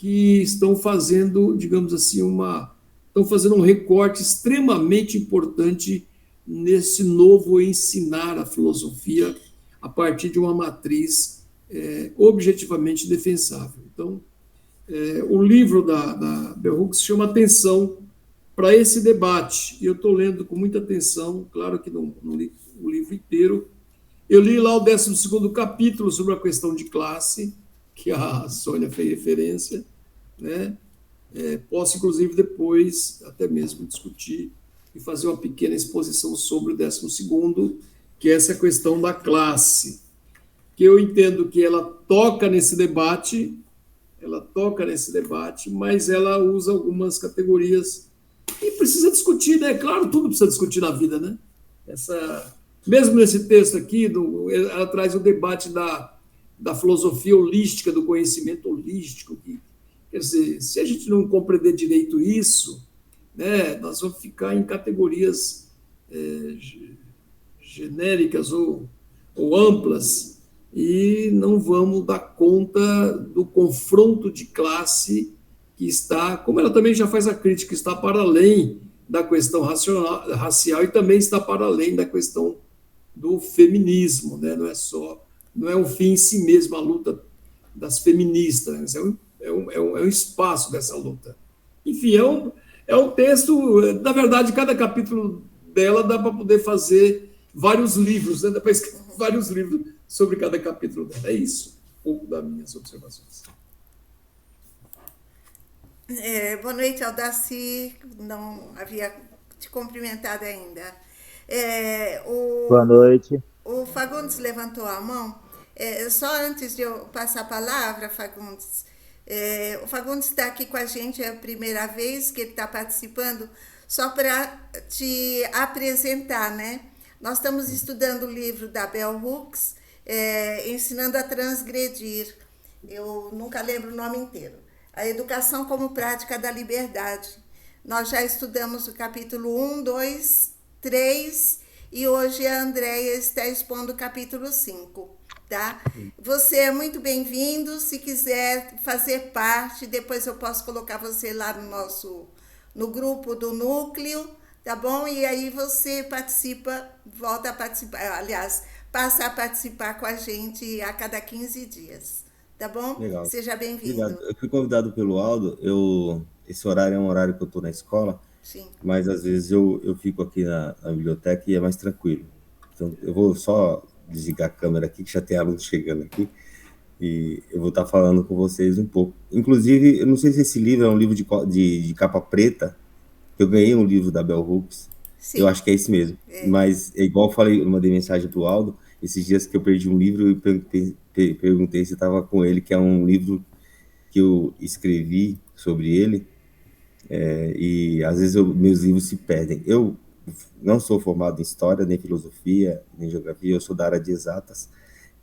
que estão fazendo, digamos assim, estão fazendo um recorte extremamente importante nesse novo ensinar a filosofia a partir de uma matriz objetivamente defensável. Então, o livro da Bell Hooks chama atenção para esse debate. Eu estou lendo com muita atenção, claro que não li o livro inteiro. Eu li lá o 12º capítulo sobre a questão de classe, que a Sônia fez referência, né? Posso, inclusive, depois até mesmo discutir e fazer uma pequena exposição sobre o 12º, que é essa questão da classe, que eu entendo que ela toca nesse debate, mas ela usa algumas categorias e precisa discutir, né? Claro, tudo precisa discutir na vida, né? Mesmo nesse texto aqui, ela traz o debate da filosofia holística, do conhecimento holístico. Quer dizer, se a gente não compreender direito isso, né, nós vamos ficar em categorias genéricas ou amplas e não vamos dar conta do confronto de classe que está, como ela também já faz a crítica, está para além da questão racial e também está para além da questão do feminismo, né? Não é um fim em si mesmo a luta das feministas, é um espaço dessa luta. Enfim, é um texto, na verdade, cada capítulo dela dá para poder fazer vários livros, né? Dá para escrever vários livros sobre cada capítulo dela. É isso, um pouco das minhas observações. Boa noite, Aldaci. Não havia te cumprimentado ainda. Boa noite. O Fagundes levantou a mão. Só antes de eu passar a palavra, Fagundes, o Fagundes está aqui com a gente, é a primeira vez que ele está participando, só para te apresentar, né? Nós estamos estudando o livro da Bell Hooks, Ensinando a Transgredir. Eu nunca lembro o nome inteiro. A Educação como Prática da Liberdade. Nós já estudamos o capítulo 1, 2, 3 e hoje a Andréia está expondo o capítulo 5. Tá? Você é muito bem-vindo. Se quiser fazer parte, depois eu posso colocar você lá no grupo do núcleo, tá bom? E aí você participa, volta a participar, aliás, passa a participar com a gente a cada 15 dias, tá bom? Legal. Seja bem-vindo. Obrigado. Eu fui convidado pelo Aldo, esse horário é um horário que eu estou na escola, Sim. Mas às vezes eu fico aqui na biblioteca e é mais tranquilo. Então eu vou só desligar a câmera aqui, que já tem aluno chegando aqui, e eu vou estar falando com vocês um pouco. Inclusive, eu não sei se esse livro é um livro de capa preta, eu ganhei um livro da Bell Hooks, Sim. Eu acho que é esse mesmo. Mas é igual eu falei, eu mandei mensagem pro Aldo, esses dias que eu perdi um livro, eu perguntei se estava com ele, que é um livro que eu escrevi sobre ele, e às vezes meus livros se perdem. Eu não sou formado em História, nem Filosofia, nem Geografia, eu sou da área de exatas,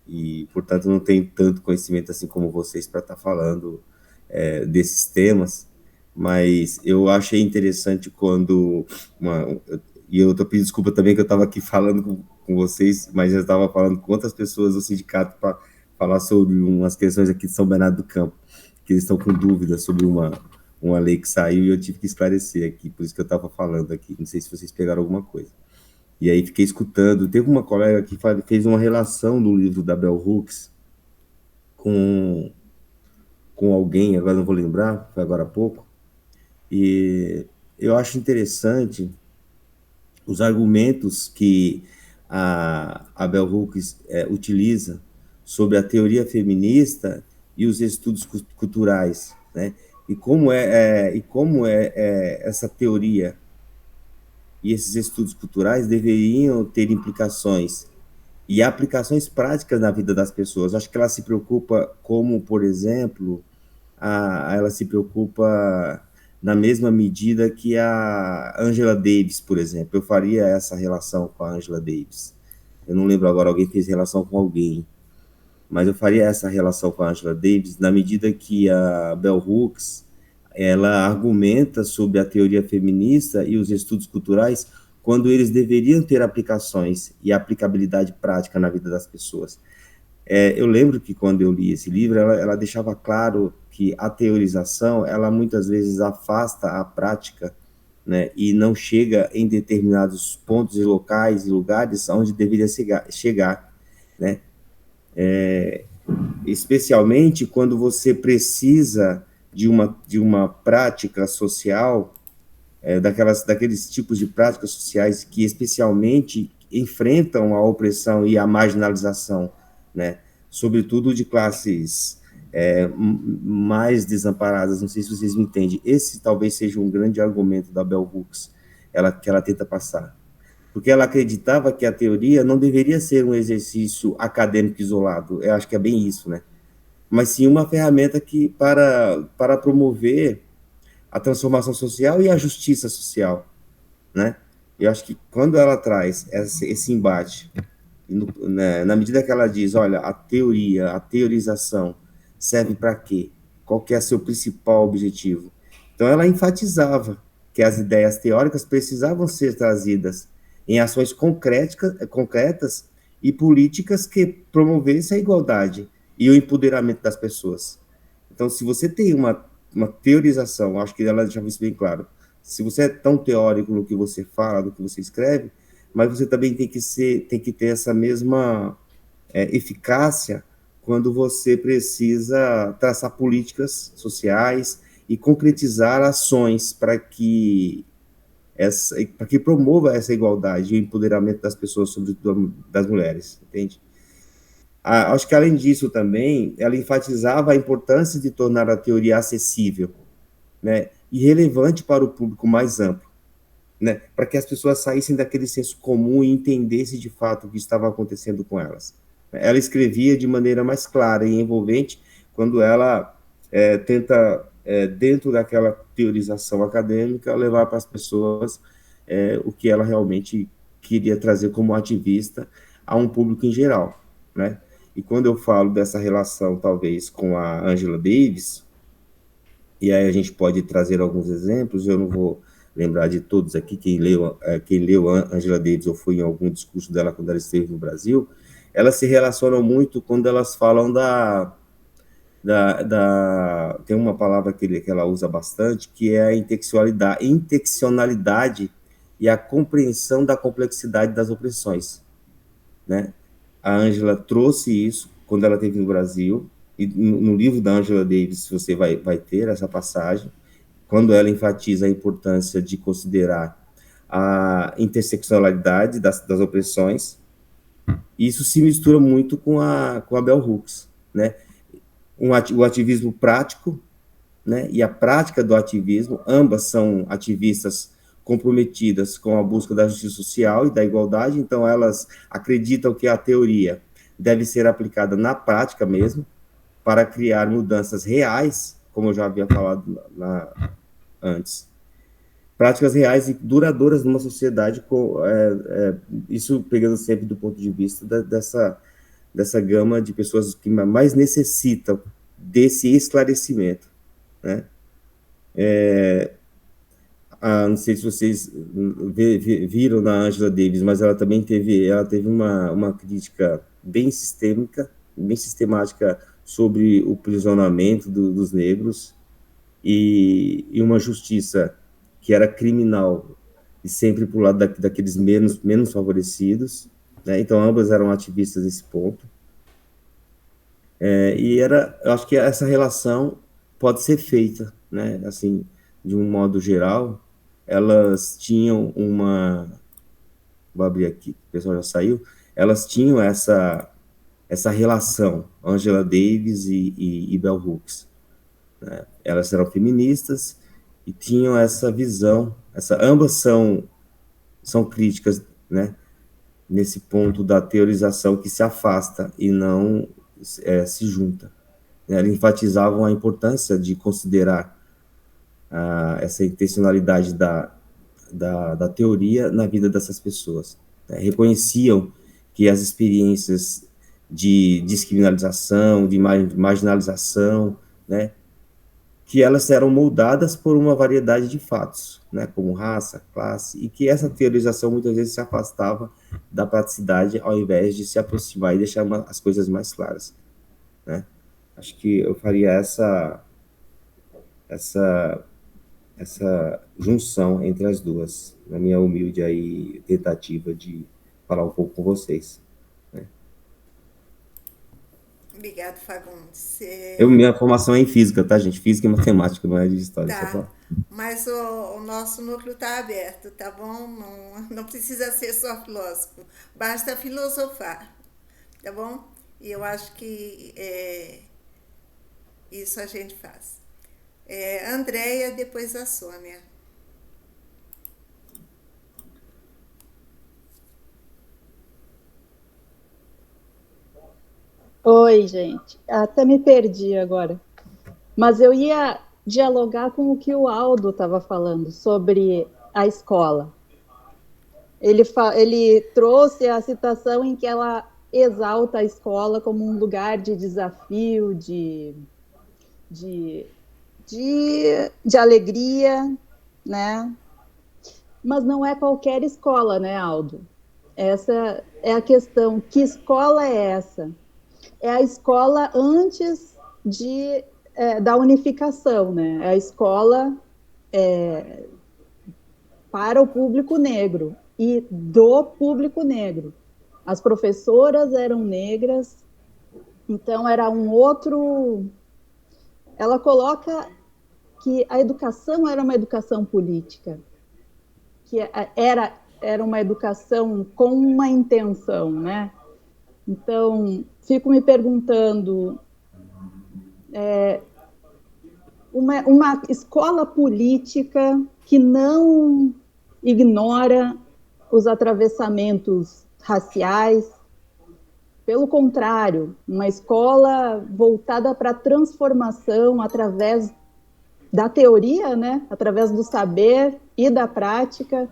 e, portanto, não tenho tanto conhecimento assim como vocês para estar falando desses temas, mas eu achei interessante quando... E eu estou pedindo desculpa também que eu estava aqui falando com vocês, mas eu estava falando com outras pessoas do sindicato para falar sobre umas questões aqui de São Bernardo do Campo, que eles estão com dúvidas sobre uma lei que saiu e eu tive que esclarecer aqui, por isso que eu estava falando aqui, não sei se vocês pegaram alguma coisa. E aí fiquei escutando, teve uma colega que fez uma relação do livro da Bell Hooks com alguém, agora não vou lembrar, foi agora há pouco, e eu acho interessante os argumentos que a Bell Hooks utiliza sobre a teoria feminista e os estudos culturais, né? E como essa teoria e esses estudos culturais deveriam ter implicações e aplicações práticas na vida das pessoas. Acho que ela se preocupa como, por exemplo, ela se preocupa na mesma medida que a Angela Davis, por exemplo. Eu faria essa relação com a Angela Davis. Eu não lembro agora, alguém fez relação com alguém, mas eu faria essa relação com a Angela Davis na medida que a Bell Hooks ela argumenta sobre a teoria feminista e os estudos culturais quando eles deveriam ter aplicações e aplicabilidade prática na vida das pessoas. Eu lembro que quando eu li esse livro, ela deixava claro que a teorização, ela muitas vezes afasta a prática, né, e não chega em determinados pontos e locais e lugares onde deveria chegar, né, especialmente quando você precisa de uma prática social, daqueles tipos de práticas sociais que especialmente enfrentam a opressão e a marginalização, né, sobretudo de classes mais desamparadas. Não sei se vocês me entendem. Esse talvez seja um grande argumento da Bell Hooks, que ela tenta passar. Porque ela acreditava que a teoria não deveria ser um exercício acadêmico isolado. Eu acho que é bem isso, né? Mas sim uma ferramenta para promover a transformação social e a justiça social, né? Eu acho que quando ela traz esse embate, na medida que ela diz, olha, a teorização serve para quê? Qual que é seu principal objetivo? Então ela enfatizava que as ideias teóricas precisavam ser trazidas em ações concretas e políticas que promovessem a igualdade e o empoderamento das pessoas. Então, se você tem uma teorização, acho que ela deixava isso bem claro, se você é tão teórico no que você fala, no que você escreve, mas você também tem que ter essa mesma eficácia quando você precisa traçar políticas sociais e concretizar ações para que promova essa igualdade e o empoderamento das pessoas, sobretudo das mulheres, entende? Acho que, além disso, também, ela enfatizava a importância de tornar a teoria acessível, né, e relevante para o público mais amplo, né, para que as pessoas saíssem daquele senso comum e entendessem de fato o que estava acontecendo com elas. Ela escrevia de maneira mais clara e envolvente quando ela tenta, dentro daquela teorização acadêmica, levar para as pessoas o que ela realmente queria trazer como ativista a um público em geral, né? E quando eu falo dessa relação, talvez, com a Angela Davis, e aí a gente pode trazer alguns exemplos, eu não vou lembrar de todos aqui, quem leu Angela Davis ou foi em algum discurso dela quando ela esteve no Brasil, elas se relacionam muito quando elas falam tem uma palavra que ela usa bastante, que é a inteleccionalidade e a compreensão da complexidade das opressões, né? A Angela trouxe isso quando ela esteve no Brasil, e no livro da Angela Davis você vai ter essa passagem, quando ela enfatiza a importância de considerar a interseccionalidade das opressões. Isso se mistura muito com a Bell Hooks, né? O ativismo prático, né, e a prática do ativismo, ambas são ativistas comprometidas com a busca da justiça social e da igualdade, então elas acreditam que a teoria deve ser aplicada na prática mesmo, para criar mudanças reais, como eu já havia falado antes. Práticas reais e duradouras numa sociedade, isso pegando sempre do ponto de vista dessa gama de pessoas que mais necessitam desse esclarecimento, né? Não sei se vocês viram na Angela Davis, mas ela também teve uma crítica bem sistemática sobre o prisionamento dos negros e uma justiça que era criminal e sempre para o lado daqueles menos favorecidos, né? Então ambas eram ativistas nesse ponto. Eu acho que essa relação pode ser feita, né? Assim, de um modo geral, elas tinham vou abrir aqui, o pessoal já saiu, elas tinham essa relação, Angela Davis e Bell Hooks, né? Elas eram feministas e tinham essa visão, ambas são críticas, né, nesse ponto da teorização que se afasta e não se junta. Elas enfatizavam a importância de considerar essa intencionalidade da teoria na vida dessas pessoas, né? Reconheciam que as experiências de descriminalização, de marginalização, né, que elas eram moldadas por uma variedade de fatos, né, como raça, classe, e que essa teorização muitas vezes se afastava da praticidade ao invés de se aproximar e deixar as coisas mais claras, né? Acho que eu faria essa junção entre as duas, na minha humilde aí tentativa de falar um pouco com vocês. Né? Obrigado, Fagundes. Minha formação é em física, tá, gente? Física e matemática, não é de história. Tá, só pra... mas o nosso núcleo está aberto, tá bom? Não precisa ser só filósofo, basta filosofar, tá bom? E eu acho que isso a gente faz. Andréia, depois a Sônia. Oi, gente. Até me perdi agora. Mas eu ia dialogar com o que o Aldo estava falando sobre a escola. Ele trouxe a citação em que ela exalta a escola como um lugar de desafio, de alegria, né? Mas não é qualquer escola, né, Aldo? Essa é a questão. Que escola é essa? É a escola antes da unificação, né? É a escola para o público negro e do público negro. As professoras eram negras, então era um outro... Ela coloca que a educação era uma educação política, que era uma educação com uma intenção, né? Então, fico me perguntando, uma escola política que não ignora os atravessamentos raciais, pelo contrário, uma escola voltada para a transformação através da teoria, né? Através do saber e da prática,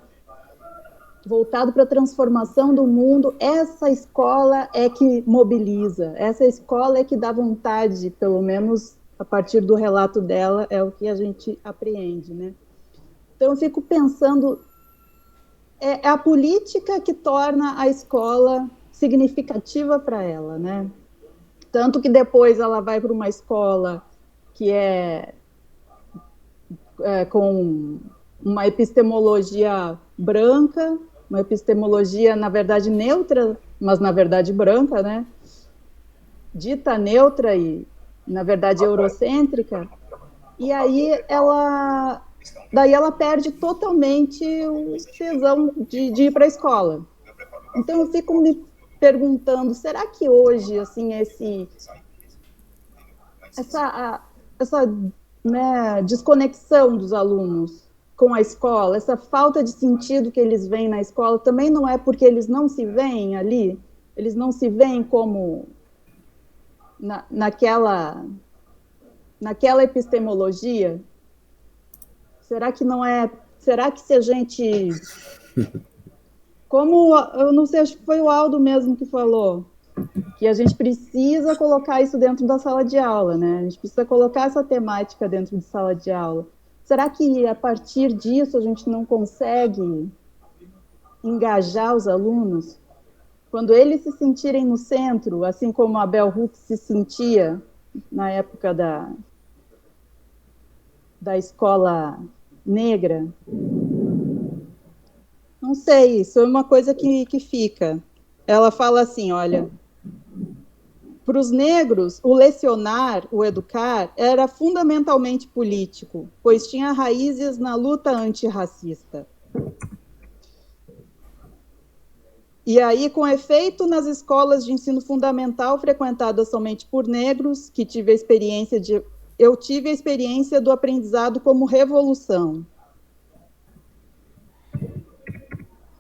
voltado para a transformação do mundo. Essa escola é que mobiliza, essa escola é que dá vontade, pelo menos a partir do relato dela, é o que a gente apreende, né? Então, eu fico pensando, é a política que torna a escola significativa para ela, né? Tanto que depois ela vai para uma escola que é com uma epistemologia branca, uma epistemologia, na verdade, neutra, mas, na verdade, branca, né? Dita neutra e, na verdade, eurocêntrica. E aí daí ela perde totalmente o tesão de ir para a escola. Então, eu fico me perguntando, será que hoje, assim, essa né, desconexão dos alunos com a escola, essa falta de sentido que eles veem na escola, também não é porque eles não se veem ali, eles não se veem como naquela epistemologia? Será que não é? Será que se a gente... Como, eu não sei, acho que foi o Aldo mesmo que falou, que a gente precisa colocar isso dentro da sala de aula, né? A gente precisa colocar essa temática dentro de sala de aula. Será que, a partir disso, a gente não consegue engajar os alunos? Quando eles se sentirem no centro, assim como a Bell Hooks se sentia na época da escola negra, não sei, isso é uma coisa que fica. Ela fala assim, olha, para os negros, o lecionar, o educar, era fundamentalmente político, pois tinha raízes na luta antirracista. E aí, com efeito, nas escolas de ensino fundamental frequentadas somente por negros, eu tive a experiência do aprendizado como revolução.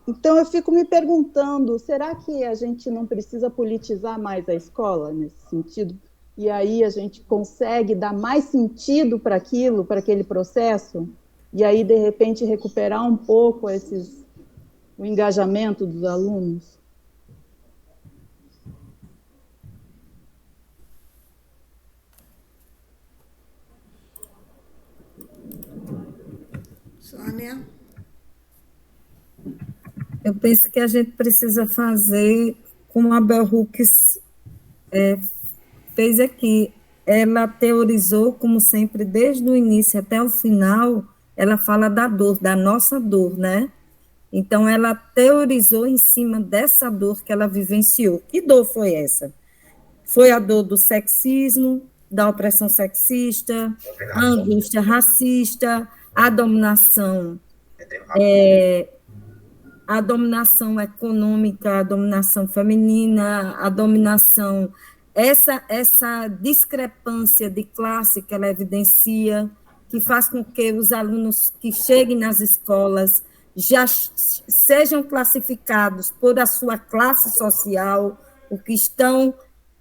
Então, eu fico me perguntando, será que a gente não precisa politizar mais a escola nesse sentido? E aí a gente consegue dar mais sentido para aquilo, para aquele processo? E aí, de repente, recuperar um pouco o engajamento dos alunos? Sônia? Eu penso que a gente precisa fazer como a Bell Hooks fez aqui. Ela teorizou, como sempre, desde o início até o final, ela fala da dor, da nossa dor, né? Então, ela teorizou em cima dessa dor que ela vivenciou. Que dor foi essa? Foi a dor do sexismo, da opressão sexista, a angústia racista, a dominação econômica, a dominação feminina, a dominação, essa discrepância de classe que ela evidencia, que faz com que os alunos que cheguem nas escolas já sejam classificados por a sua classe social, porque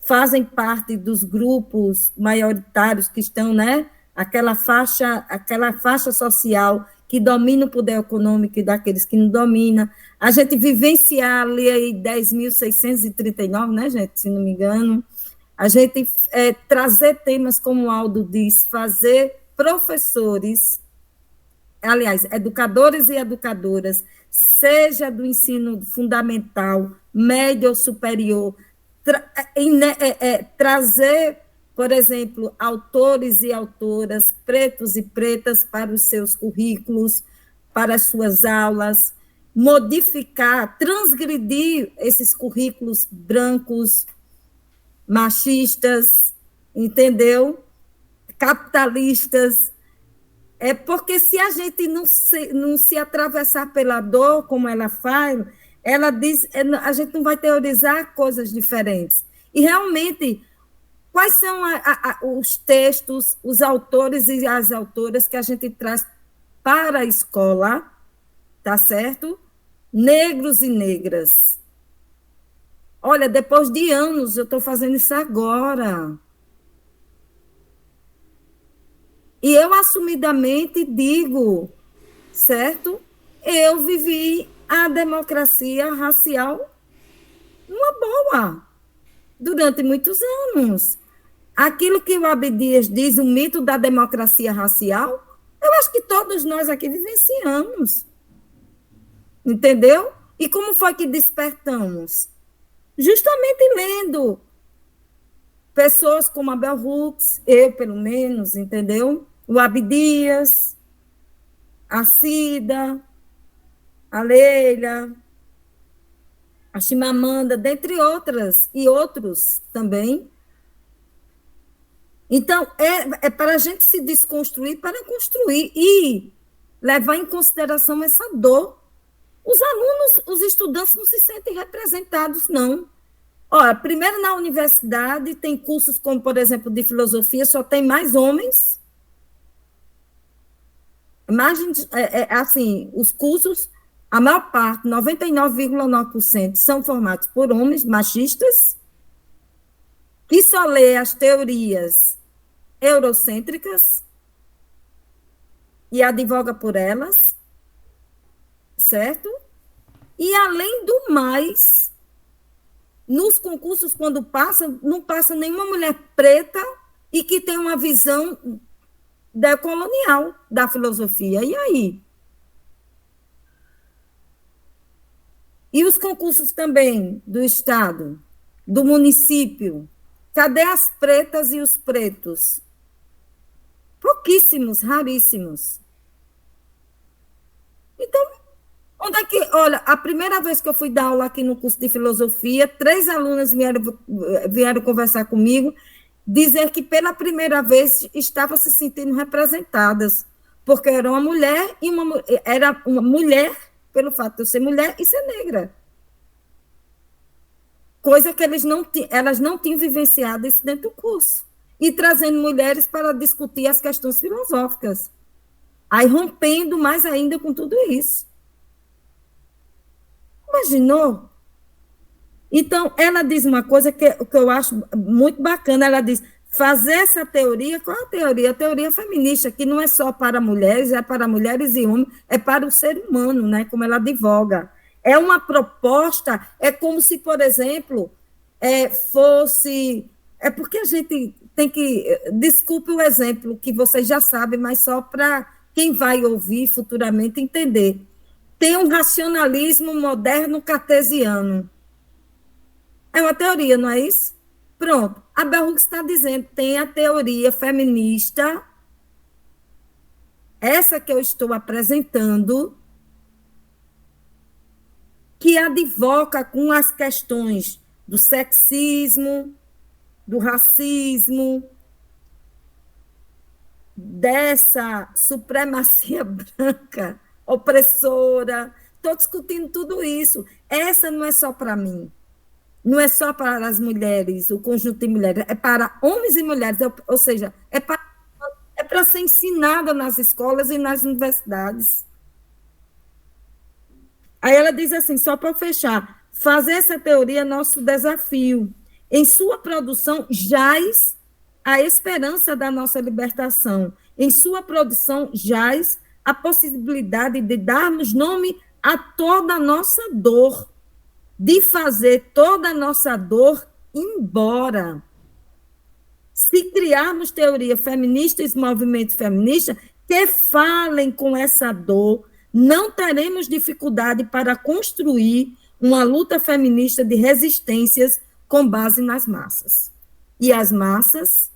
fazem parte dos grupos maioritários que estão, né? Aquela faixa social que domina o poder econômico e daqueles que não dominam. A gente vivenciar a Lei 10.639, né, gente, se não me engano, a gente trazer temas como o Aldo diz, fazer professores, aliás, educadores e educadoras, seja do ensino fundamental, médio ou superior, trazer, por exemplo, autores e autoras, pretos e pretas para os seus currículos, para as suas aulas, modificar, transgredir esses currículos brancos, machistas, entendeu? Capitalistas. Porque se a gente não se atravessar pela dor, como ela faz, ela diz, a gente não vai teorizar coisas diferentes. E, realmente, quais são os textos, os autores e as autoras que a gente traz para a escola, tá certo? Negros e negras. Olha, depois de anos, eu estou fazendo isso agora. E eu assumidamente digo, certo? Eu vivi a democracia racial numa boa, durante muitos anos. Aquilo que o Abdias diz, o mito da democracia racial, eu acho que todos nós aqui vivenciamos. Entendeu? E como foi que despertamos? Justamente lendo pessoas como a Bell Hooks, eu, pelo menos, entendeu? O Abdias, a Cida, a Leila, a Chimamanda, dentre outras, e outros também. Então, é para a gente se desconstruir, para construir e levar em consideração essa dor. Os alunos, os estudantes não se sentem representados, não. Olha, primeiro na universidade tem cursos como, por exemplo, de filosofia, só tem mais homens. Assim, os cursos, a maior parte, 99,9%, são formados por homens machistas, que só lê as teorias eurocêntricas e advoga por elas, certo? E, além do mais, nos concursos, quando passam, não passa nenhuma mulher preta e que tem uma visão decolonial da filosofia. E aí? E os concursos também do Estado, do município? Cadê as pretas e os pretos? Pouquíssimos, raríssimos. Então, onde é que... Olha, a primeira vez que eu fui dar aula aqui no curso de filosofia, 3 alunas vieram conversar comigo, dizer que pela primeira vez estavam se sentindo representadas, porque era uma mulher, era uma mulher pelo fato de eu ser mulher e ser negra. Coisa que elas não tinham vivenciado isso dentro do curso. E trazendo mulheres para discutir as questões filosóficas. Aí rompendo mais ainda com tudo isso. Imaginou? Então, ela diz uma coisa que eu acho muito bacana, ela diz, fazer essa teoria, qual é a teoria? A teoria feminista, que não é só para mulheres, é para mulheres e homens, é para o ser humano, né, como ela advoga. É uma proposta, é como se, por exemplo, fosse... É porque a gente tem que... Desculpe o exemplo, que vocês já sabem, mas só para quem vai ouvir futuramente entender. Tem um racionalismo moderno cartesiano. É uma teoria, não é isso? Pronto. A Bell Hooks está dizendo, tem a teoria feminista, essa que eu estou apresentando, que advoca com as questões do sexismo, do racismo, dessa supremacia branca, opressora. Estou discutindo tudo isso. Essa não é só para mim. Não é só para as mulheres, o conjunto de mulheres, é para homens e mulheres, ou seja, é para ser ensinada nas escolas e nas universidades. Aí ela diz assim, só para fechar, fazer essa teoria é nosso desafio. Em sua produção jaz a esperança da nossa libertação. Em sua produção jaz a possibilidade de darmos nome a toda a nossa dor, de fazer toda a nossa dor embora. Se criarmos teoria feminista e movimentos feministas que falem com essa dor, não teremos dificuldade para construir uma luta feminista de resistências com base nas massas. E as massas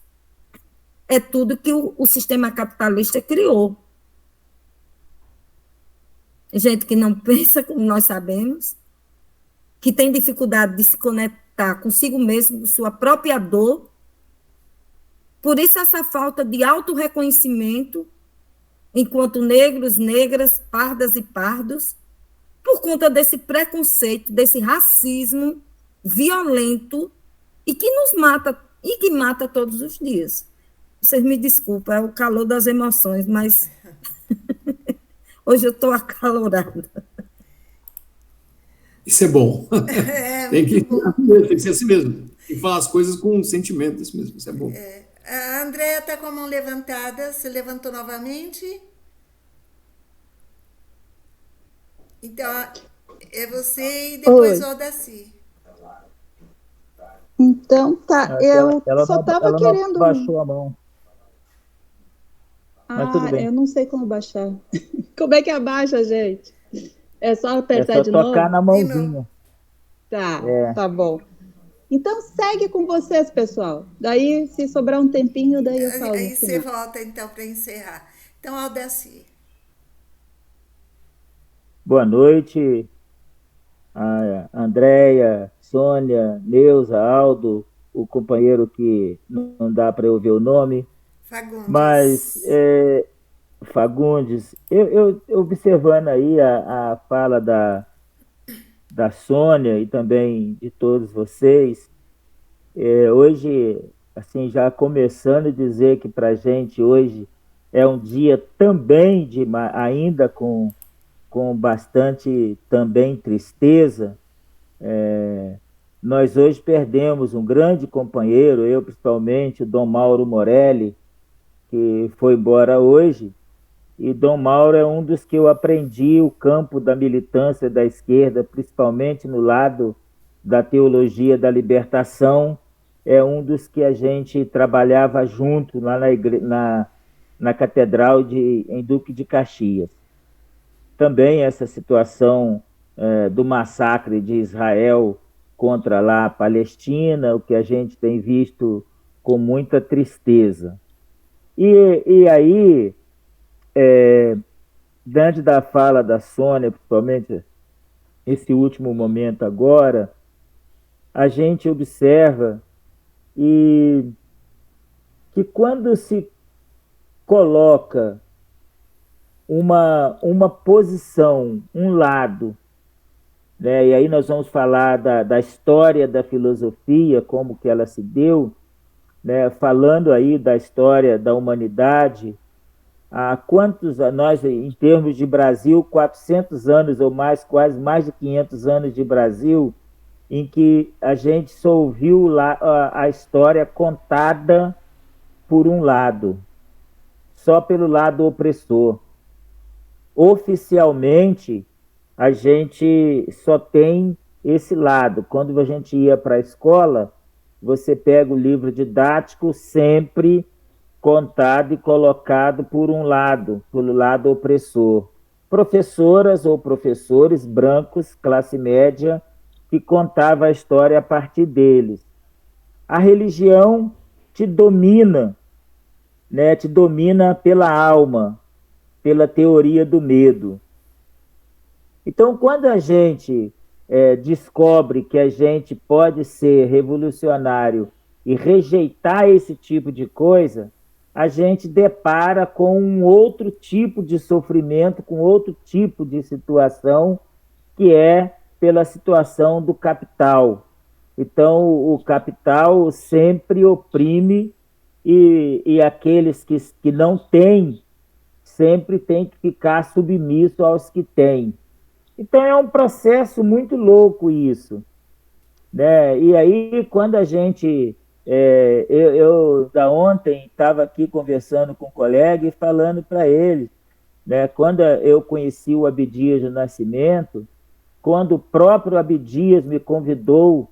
é tudo que o sistema capitalista criou. Gente que não pensa como nós sabemos, que tem dificuldade de se conectar consigo mesmo, com sua própria dor. Por isso essa falta de autorreconhecimento, enquanto negros, negras, pardas e pardos, por conta desse preconceito, desse racismo violento e que nos mata, e que mata todos os dias. Vocês me desculpem, é o calor das emoções, mas hoje eu estou acalorada. Isso é bom. Tem que ser assim mesmo. Tem que falar as coisas com sentimento, isso mesmo. Isso é bom. A Andréia está com a mão levantada. Você levantou novamente? Então, é você e depois o Aldaci. Então, tá. Eu só estava querendo... Não baixou a mão. Mas tudo bem. Eu não sei como baixar. Como é que abaixa, gente? É só apertar de novo? É só tocar na mãozinha. Tá, tá bom. Então, segue com vocês, pessoal. Daí, se sobrar um tempinho, daí eu falo. Aí você volta, então, para encerrar. Então, Aldaci. Boa noite, a Andréia, Sônia, Neuza, Aldo, o companheiro que não dá para eu ver o nome. Fagundes. Mas, Fagundes, eu observando aí a fala da Sônia e também de todos vocês, hoje, assim, já começando a dizer que para a gente hoje é um dia também ainda com bastante também tristeza. Nós hoje perdemos um grande companheiro, eu principalmente, o Dom Mauro Morelli, que foi embora hoje, e Dom Mauro é um dos que eu aprendi o campo da militância da esquerda, principalmente no lado da teologia da libertação, é um dos que a gente trabalhava junto lá na Catedral em Duque de Caxias. Também essa situação do massacre de Israel contra lá a Palestina, o que a gente tem visto com muita tristeza. E aí, diante da fala da Sônia, principalmente esse último momento agora, a gente observa que quando se coloca uma posição, um lado, né? E aí nós vamos falar da história da filosofia, como que ela se deu, né? Falando aí da história da humanidade, há quantos, nós em termos de Brasil, 400 anos ou mais, quase mais de 500 anos de Brasil, em que a gente só ouviu a história contada por um lado, só pelo lado opressor. Oficialmente, a gente só tem esse lado. Quando a gente ia para a escola, você pega o livro didático, sempre contado e colocado pelo lado opressor. Professoras ou professores brancos, classe média, que contava a história a partir deles. A religião te domina, né? Te domina pela alma, pela teoria do medo. Então, quando a gente descobre que a gente pode ser revolucionário e rejeitar esse tipo de coisa, a gente depara com um outro tipo de sofrimento, com outro tipo de situação, que é pela situação do capital. Então, o capital sempre oprime e aqueles que não têm sempre têm que ficar submisso aos que têm. Então, é um processo muito louco isso, né? E aí, quando a gente... eu da ontem estava aqui conversando com um colega e falando para ele, né, quando eu conheci o Abdias do Nascimento, quando o próprio Abdias me convidou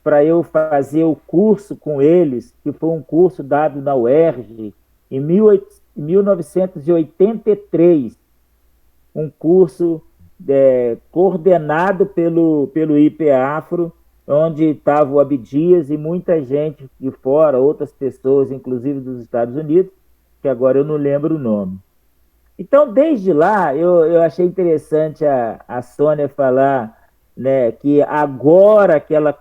para eu fazer o curso com eles, que foi um curso dado na UERJ, em 1983, um curso coordenado pelo IPEAFRO, onde estava o Abdias e muita gente de fora, outras pessoas, inclusive dos Estados Unidos, que agora eu não lembro o nome. Então, desde lá, eu achei interessante a Sônia falar, né, que agora que ela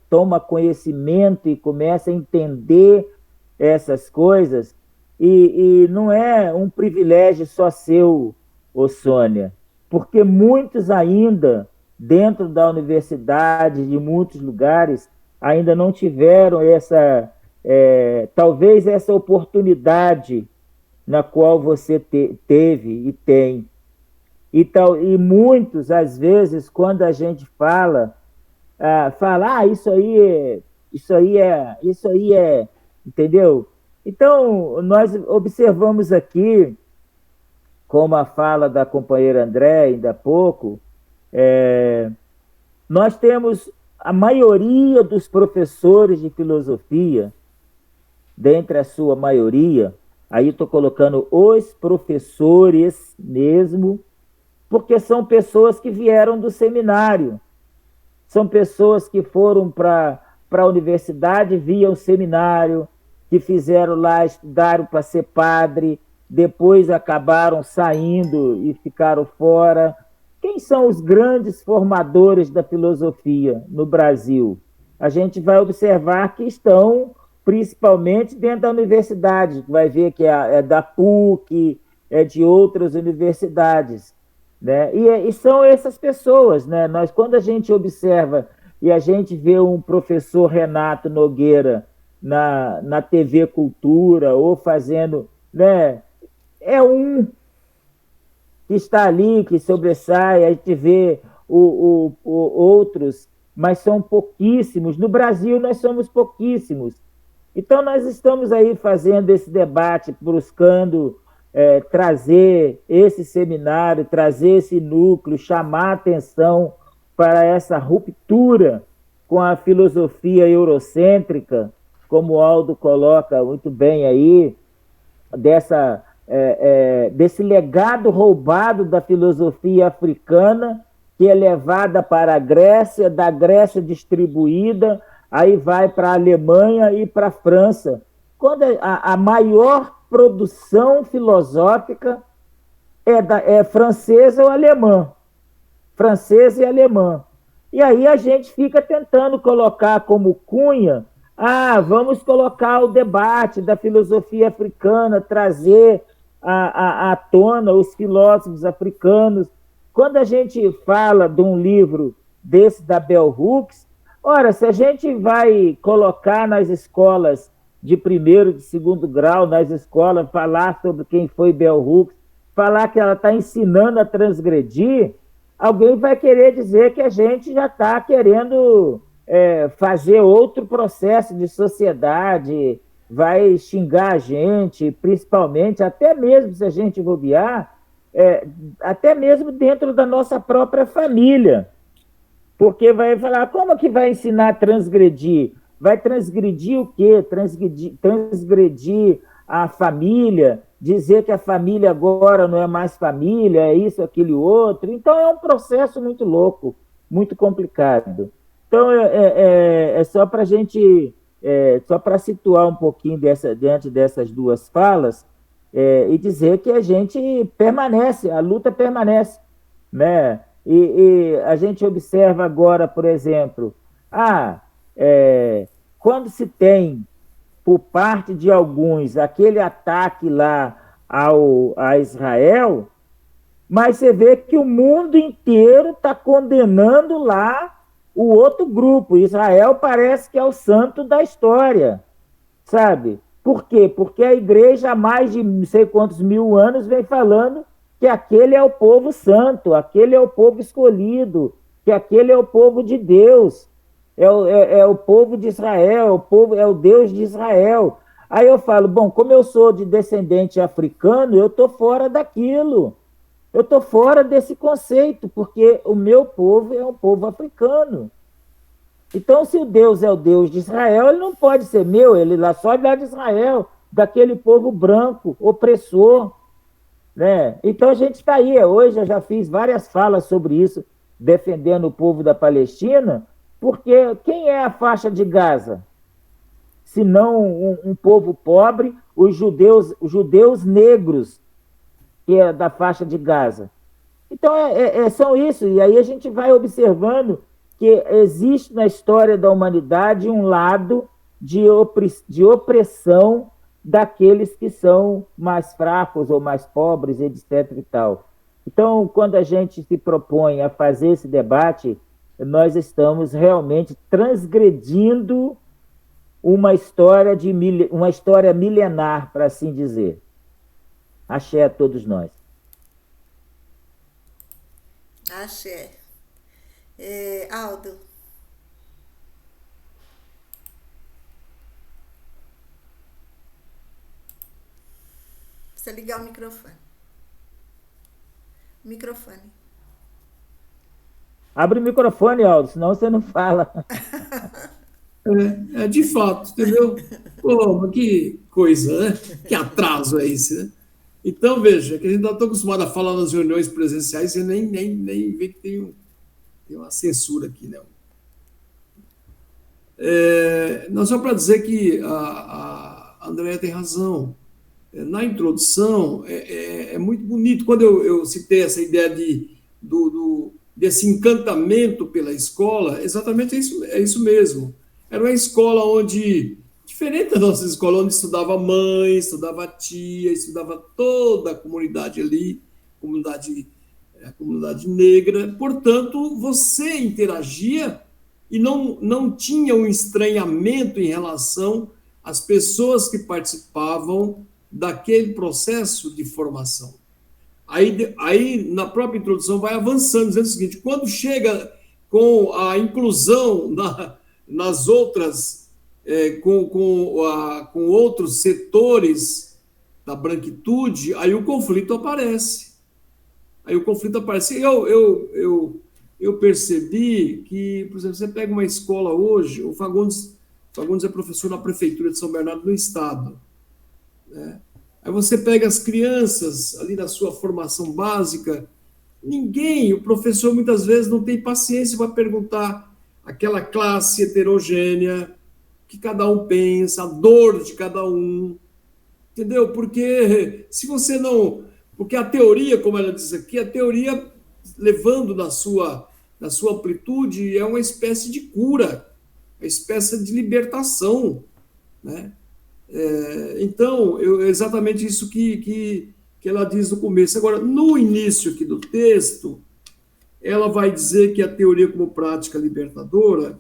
toma conhecimento e começa a entender essas coisas, e não é um privilégio só seu, ô Sônia, porque muitos ainda, dentro da universidade, de muitos lugares, ainda não tiveram talvez essa oportunidade na qual você teve e tem. E muitos, às vezes, quando a gente fala, isso aí é, entendeu? Então, nós observamos aqui, como a fala da companheira André, ainda há pouco, nós temos a maioria dos professores de filosofia, dentre a sua maioria, aí estou colocando os professores mesmo, porque são pessoas que vieram do seminário, são pessoas que foram para a universidade via o seminário, que fizeram lá, estudaram para ser padre, depois acabaram saindo e ficaram fora. Quem são os grandes formadores da filosofia no Brasil? A gente vai observar que estão principalmente dentro da universidade, vai ver que é da PUC, é de outras universidades, né? E são essas pessoas, né? Quando a gente observa e a gente vê um professor Renato Nogueira na TV Cultura ou fazendo, né? É um que está ali, que sobressai, a gente vê outros, mas são pouquíssimos. No Brasil, nós somos pouquíssimos. Então, nós estamos aí fazendo esse debate, buscando trazer esse seminário, trazer esse núcleo, chamar a atenção para essa ruptura com a filosofia eurocêntrica, como o Aldo coloca muito bem aí, desse legado roubado da filosofia africana, que é levada para a Grécia, da Grécia distribuída, aí vai para a Alemanha e para a França, quando a maior produção filosófica é francesa ou alemã, francesa e alemã. E aí a gente fica tentando colocar como cunha, vamos colocar o debate da filosofia africana, trazer à tona os filósofos africanos. Quando a gente fala de um livro desse da Bell Hooks, ora, se a gente vai colocar nas escolas de primeiro, de segundo grau, nas escolas, falar sobre quem foi Bell Hooks, falar que ela está ensinando a transgredir, alguém vai querer dizer que a gente já está querendo fazer outro processo de sociedade, vai xingar a gente, principalmente, até mesmo se a gente bobear, até mesmo dentro da nossa própria família. Porque vai falar, como que vai ensinar a transgredir? Vai transgredir o quê? Transgredir a família, dizer que a família agora não é mais família, é isso, aquele outro. Então, é um processo muito louco, muito complicado. Então, é só para a gente, só para situar um pouquinho diante dessas duas falas, e dizer que a gente permanece, a luta permanece, né? E a gente observa agora, por exemplo, quando se tem, por parte de alguns, aquele ataque lá a Israel, mas você vê que o mundo inteiro está condenando lá o outro grupo. Israel parece que é o santo da história, sabe? Por quê? Porque a igreja há mais de não sei quantos mil anos vem falando que aquele é o povo santo, aquele é o povo escolhido, que aquele é o povo de Deus, é o povo de Israel, é o Deus de Israel. Aí eu falo, bom, como eu sou de descendente africano, eu estou fora daquilo. Eu estou fora desse conceito, porque o meu povo é um povo africano. Então, se o Deus é o Deus de Israel, ele não pode ser meu, ele lá só é de Israel, daquele povo branco, opressor, né? Então, a gente está aí. Hoje eu já fiz várias falas sobre isso, defendendo o povo da Palestina, porque quem é a faixa de Gaza? Se não um povo pobre, os judeus negros, que é da faixa de Gaza. Então, são isso. E aí a gente vai observando que existe na história da humanidade um lado de opressão daqueles que são mais fracos ou mais pobres, etc. e tal. Então, quando a gente se propõe a fazer esse debate, nós estamos realmente transgredindo uma história milenar, para assim dizer. Axé a todos nós. Axé. Aldo. Precisa ligar o microfone. Abre o microfone, Aldo, senão você não fala. De fato, entendeu? Pô, mas que coisa, né? Que atraso é esse, né? Então, veja, que a gente está tão acostumado a falar nas reuniões presenciais, você nem vê que tem uma censura aqui, né? Não, só para dizer que a Andréa tem razão. Na introdução, é muito bonito. Quando eu citei essa ideia desse encantamento pela escola, exatamente é isso mesmo. Era uma escola diferente da nossa escola, onde estudava mãe, estudava tia, estudava toda a comunidade ali, a comunidade negra. Portanto, você interagia e não tinha um estranhamento em relação às pessoas que participavam daquele processo de formação. Aí na própria introdução, vai avançando, dizendo o seguinte: quando chega com a inclusão nas outras, com outros setores da branquitude, aí o conflito aparece. Eu percebi que, por exemplo, você pega uma escola hoje, o Fagundes é professor na Prefeitura de São Bernardo, no Estado, né? Aí você pega as crianças ali na sua formação básica, o professor muitas vezes não tem paciência para perguntar aquela classe heterogênea, o que cada um pensa, a dor de cada um, entendeu? Porque se você não... Porque a teoria, como ela diz aqui, a teoria, levando na sua amplitude, é uma espécie de cura, uma espécie de libertação, né? Então, exatamente isso que ela diz no começo. Agora, no início aqui do texto, ela vai dizer que a teoria como prática libertadora,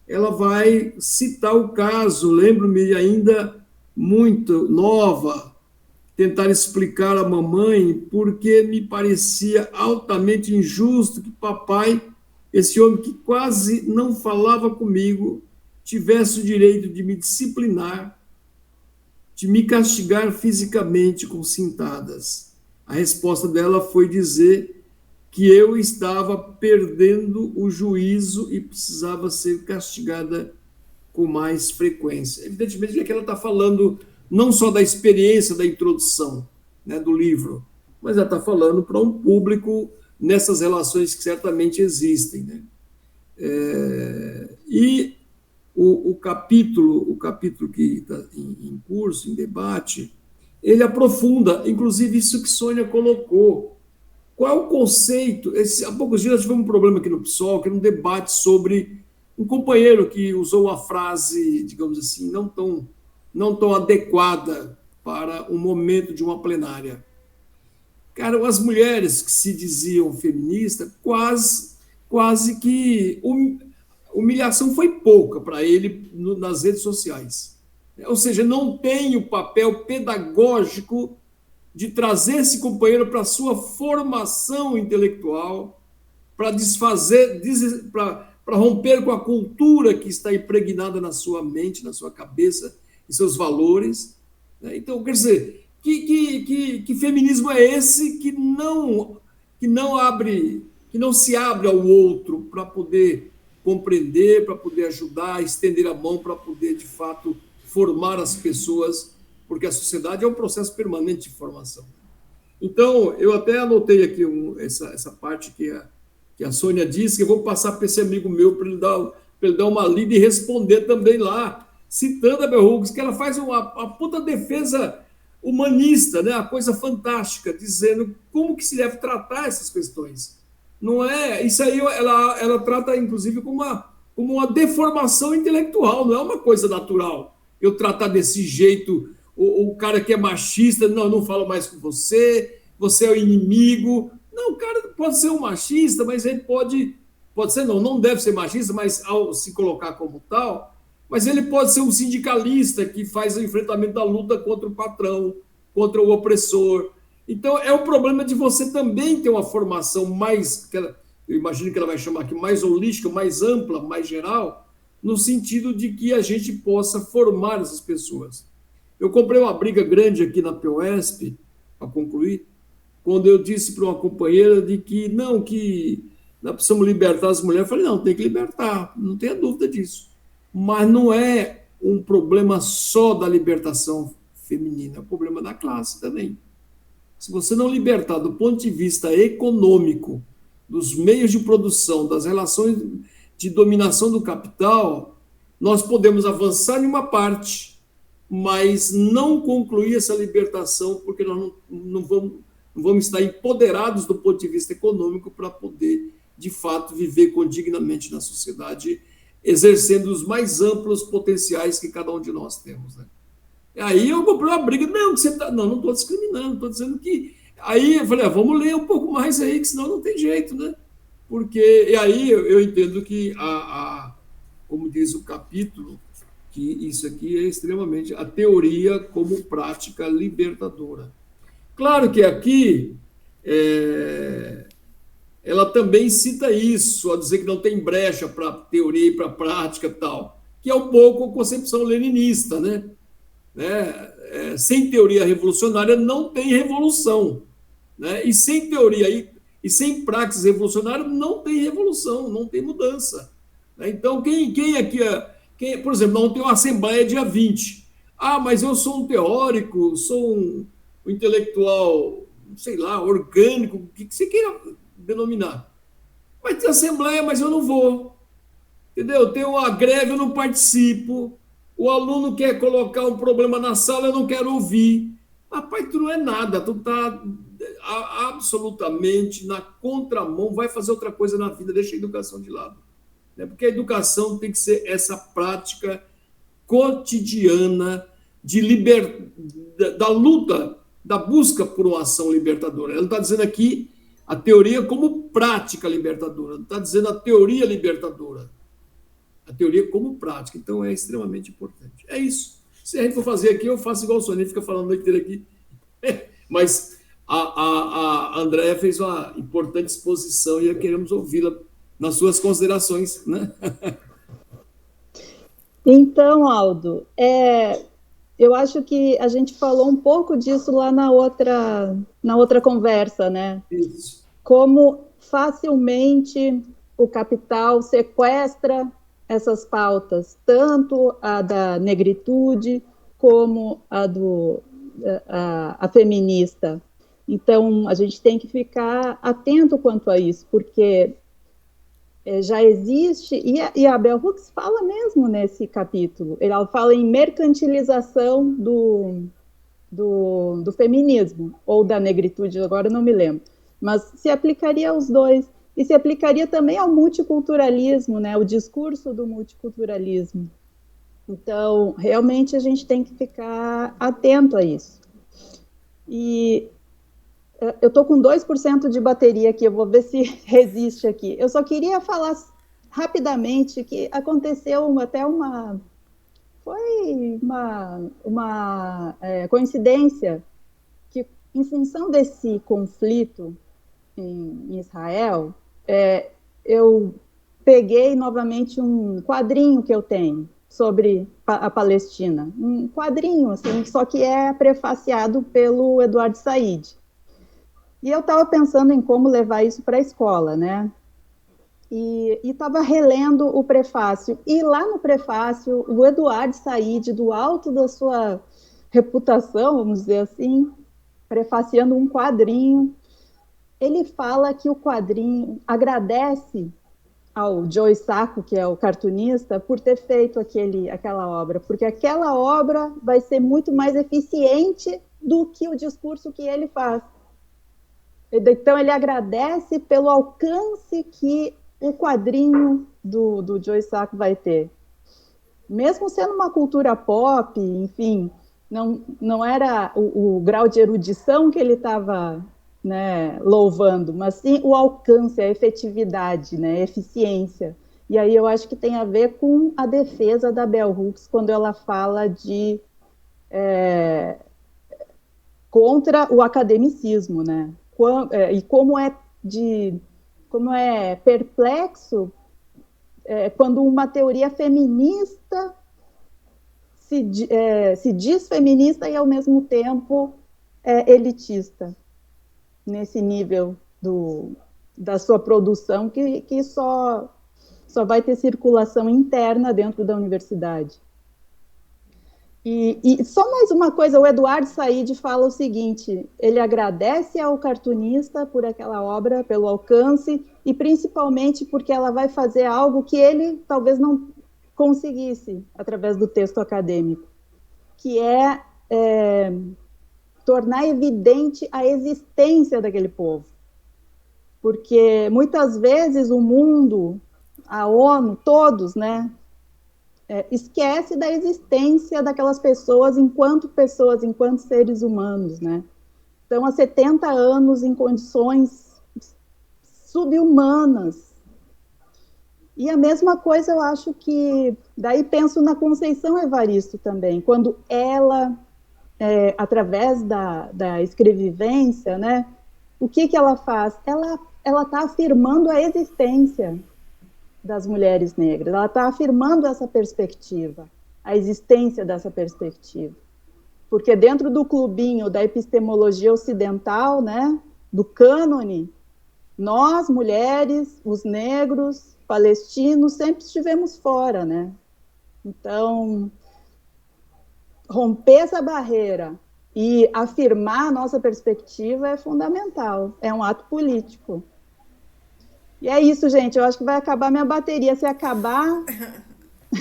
ela vai citar o caso, lembro-me ainda muito nova, tentar explicar à mamãe porque me parecia altamente injusto que papai, esse homem que quase não falava comigo, tivesse o direito de me disciplinar, de me castigar fisicamente com cintadas. A resposta dela foi dizer que eu estava perdendo o juízo e precisava ser castigada com mais frequência. Evidentemente que ela está falando não só da experiência da introdução, né, do livro, mas ela está falando para um público nessas relações que certamente existem, né? E o capítulo que está em curso, em debate, ele aprofunda, inclusive, isso que Sônia colocou. Qual é o conceito? Há poucos dias nós tivemos um problema aqui no PSOL, que era um debate sobre um companheiro que usou uma frase, digamos assim, não tão adequada para o momento de uma plenária. Cara, as mulheres que se diziam feministas, quase que humilhação foi pouca para ele nas redes sociais. Ou seja, não tem o papel pedagógico de trazer esse companheiro para a sua formação intelectual, para desfazer, para romper com a cultura que está impregnada na sua mente, na sua cabeça, em seus valores. Então, quer dizer, que feminismo é esse que não se abre ao outro para poder compreender, para poder ajudar, estender a mão para poder, de fato, formar as pessoas, porque a sociedade é um processo permanente de formação. Então, eu até anotei aqui essa parte que a Sônia disse, que eu vou passar para esse amigo meu para ele dar uma lida e responder também lá, citando a Bell Hooks, que ela faz uma puta defesa humanista, né? A coisa fantástica, dizendo como que se deve tratar essas questões. Não é isso aí, ela trata inclusive como uma deformação intelectual, não é uma coisa natural. Eu tratar desse jeito o cara que é machista, não falo mais com você, você é o inimigo. Não, o cara pode ser um machista, mas ele pode ser, não deve ser machista, mas ao se colocar como tal, mas ele pode ser um sindicalista que faz o enfrentamento da luta contra o patrão, contra o opressor. Então, é o problema de você também ter uma formação mais, eu imagino que ela vai chamar aqui, mais holística, mais ampla, mais geral, no sentido de que a gente possa formar essas pessoas. Eu comprei uma briga grande aqui na POSP, para concluir, quando eu disse para uma companheira de que nós precisamos libertar as mulheres. Eu falei, não, tem que libertar, não tenha dúvida disso. Mas não é um problema só da libertação feminina, é um problema da classe também. Se você não libertar do ponto de vista econômico, dos meios de produção, das relações de dominação do capital, nós podemos avançar em uma parte, mas não concluir essa libertação, porque nós não vamos estar empoderados do ponto de vista econômico para poder, de fato, viver dignamente na sociedade, exercendo os mais amplos potenciais que cada um de nós temos, né? Aí eu comprei uma briga, não estou discriminando, estou dizendo que... Aí eu falei, vamos ler um pouco mais aí, que senão não tem jeito, né? Porque, e aí eu entendo que, como diz o capítulo, que isso aqui é extremamente a teoria como prática libertadora. Claro que aqui ela também cita isso, a dizer que não tem brecha para teoria e para prática e tal, que é um pouco a concepção leninista, né? Sem teoria revolucionária não tem revolução, né? E sem teoria e sem praxis revolucionária não tem revolução, não tem mudança, né? Então, quem aqui, por exemplo, não tem uma assembleia dia 20. Mas eu sou um teórico, sou um intelectual, sei lá, orgânico, o que você queira denominar. Vai ter assembleia, mas eu não vou. Entendeu? Tem uma greve, eu não participo. O aluno quer colocar um problema na sala, eu não quero ouvir. Rapaz, tu não é nada, tu está absolutamente na contramão, vai fazer outra coisa na vida, deixa a educação de lado. Porque a educação tem que ser essa prática cotidiana da luta, da busca por uma ação libertadora. Ela está dizendo aqui a teoria como prática libertadora, não está dizendo a teoria libertadora. A teoria como prática, então é extremamente importante. É isso. Se a gente for fazer aqui, eu faço igual o Sonia, fica falando a noite inteira aqui. Mas a Andréia fez uma importante exposição e queremos ouvi-la nas suas considerações, né? Então, Aldo, eu acho que a gente falou um pouco disso lá na outra conversa, né? Isso. Como facilmente o capital sequestra essas pautas, tanto a da negritude, como a feminista. Então, a gente tem que ficar atento quanto a isso, porque já existe, e a Bell Hooks fala mesmo nesse capítulo, ela fala em mercantilização do feminismo, ou da negritude, agora não me lembro, mas se aplicaria aos dois, e se aplicaria também ao multiculturalismo, né, o discurso do multiculturalismo. Então, realmente a gente tem que ficar atento a isso. E eu estou com 2% de bateria aqui, eu vou ver se resiste aqui. Eu só queria falar rapidamente que aconteceu até uma coincidência que, em função desse conflito em Israel, eu peguei novamente um quadrinho que eu tenho sobre a Palestina. Um quadrinho, assim, só que é prefaciado pelo Eduardo Said. E eu estava pensando em como levar isso para a escola, né? E estava relendo o prefácio. E lá no prefácio, o Eduardo Said, do alto da sua reputação, vamos dizer assim, prefaciando um quadrinho, ele fala que o quadrinho agradece ao Joe Sacco, que é o cartunista, por ter feito aquela obra, porque aquela obra vai ser muito mais eficiente do que o discurso que ele faz. Então, ele agradece pelo alcance que o quadrinho do Joe Sacco vai ter. Mesmo sendo uma cultura pop, enfim, não era o grau de erudição que ele estava, né, louvando, mas sim o alcance, a efetividade, né, a eficiência. E aí eu acho que tem a ver com a defesa da Bell Hooks, quando ela fala de contra o academicismo, né? E como é perplexo quando uma teoria feminista se diz feminista e, ao mesmo tempo, elitista, nesse nível da sua produção, que só vai ter circulação interna dentro da universidade. E só mais uma coisa, o Eduardo Said fala o seguinte, ele agradece ao cartunista por aquela obra, pelo alcance, e principalmente porque ela vai fazer algo que ele talvez não conseguisse através do texto acadêmico, que é tornar evidente a existência daquele povo. Porque muitas vezes o mundo, a ONU, todos, né, esquece da existência daquelas pessoas enquanto seres humanos, né? Então, há 70 anos em condições subhumanas. E a mesma coisa eu acho que... Daí penso na Conceição Evaristo também, quando ela, através da escrevivência, né, o que ela faz? Ela está afirmando a existência das mulheres negras, ela está afirmando essa perspectiva, a existência dessa perspectiva. Porque dentro do clubinho da epistemologia ocidental, né, do cânone, nós, mulheres, os negros, palestinos, sempre estivemos fora, né? Então, romper essa barreira e afirmar a nossa perspectiva é fundamental, é um ato político. E é isso, gente. Eu acho que vai acabar minha bateria. Se acabar,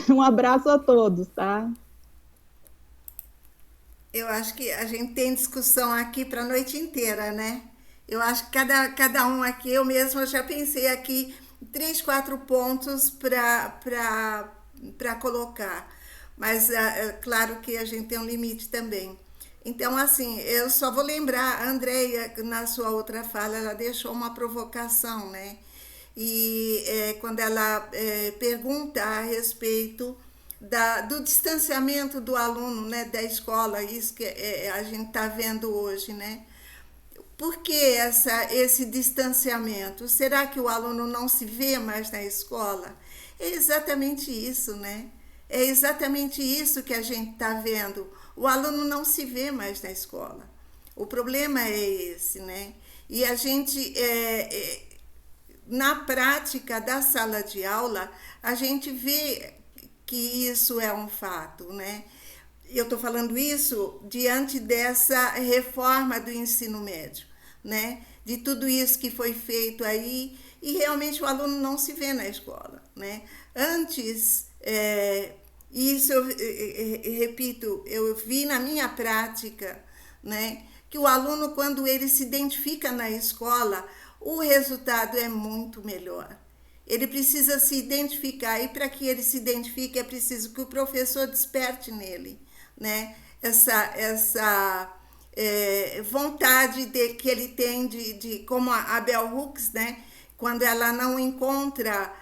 um abraço a todos, tá? Eu acho que a gente tem discussão aqui para a noite inteira, né? Eu acho que cada um aqui, eu mesma já pensei aqui 3, 4 pontos para colocar. Mas claro que a gente tem um limite também. Então, assim, eu só vou lembrar, a Andreia, na sua outra fala, ela deixou uma provocação, né? E quando ela pergunta a respeito do distanciamento do aluno, né, da escola, isso que a gente está vendo hoje, né? Por que esse distanciamento? Será que o aluno não se vê mais na escola? É exatamente isso, né? É exatamente isso que a gente está vendo. O aluno não se vê mais na escola. O problema é esse, né? E a gente... na prática da sala de aula, a gente vê que isso é um fato, né? eu estou falando isso diante dessa reforma do ensino médio, né? De tudo isso que foi feito aí, e realmente o aluno não se vê na escola, né? Antes, isso eu repito, eu vi na minha prática, né? Que o aluno, quando ele se identifica na escola, o resultado é muito melhor. Ele precisa se identificar, e para que ele se identifique é preciso que o professor desperte nele, né? Essa vontade que ele tem como a Bell Hooks, né? Quando ela não encontra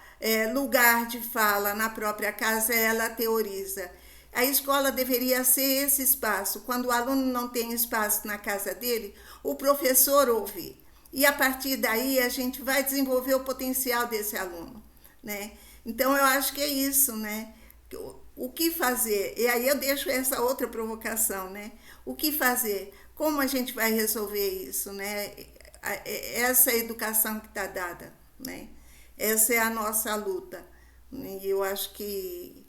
lugar de fala na própria casa, ela teoriza. A escola deveria ser esse espaço. Quando o aluno não tem espaço na casa dele, o professor ouve. E a partir daí a gente vai desenvolver o potencial desse aluno, né? Então eu acho que é isso, né? O que fazer? E aí eu deixo essa outra provocação, né? O que fazer? Como a gente vai resolver isso, né? Essa educação que está dada, né? Essa é a nossa luta. E eu acho que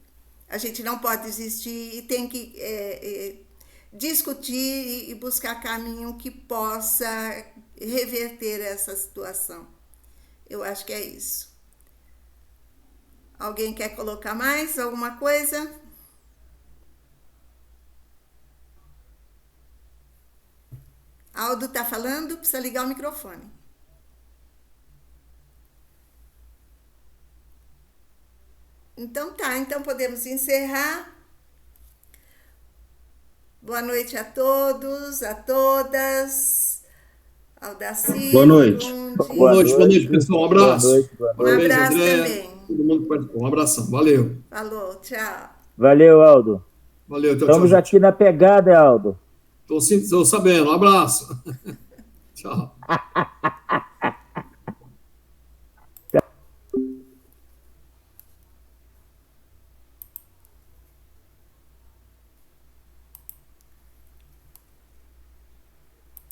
a gente não pode desistir e tem que discutir e buscar caminho que possa reverter essa situação. Eu acho que é isso. Alguém quer colocar mais alguma coisa? Aldo está falando, precisa ligar o microfone. Então tá, então podemos encerrar. Boa noite a todos, a todas. Aldacir, Boa noite. Boa noite, pessoal. Um abraço. Boa noite. Um abraço André, também. todo mundo que participou. Um abração. Valeu. Falou, tchau. Valeu, Aldo. Valeu, tchau, Estamos tchau. aqui na pegada, Aldo. Estou sabendo. Um abraço. Tchau.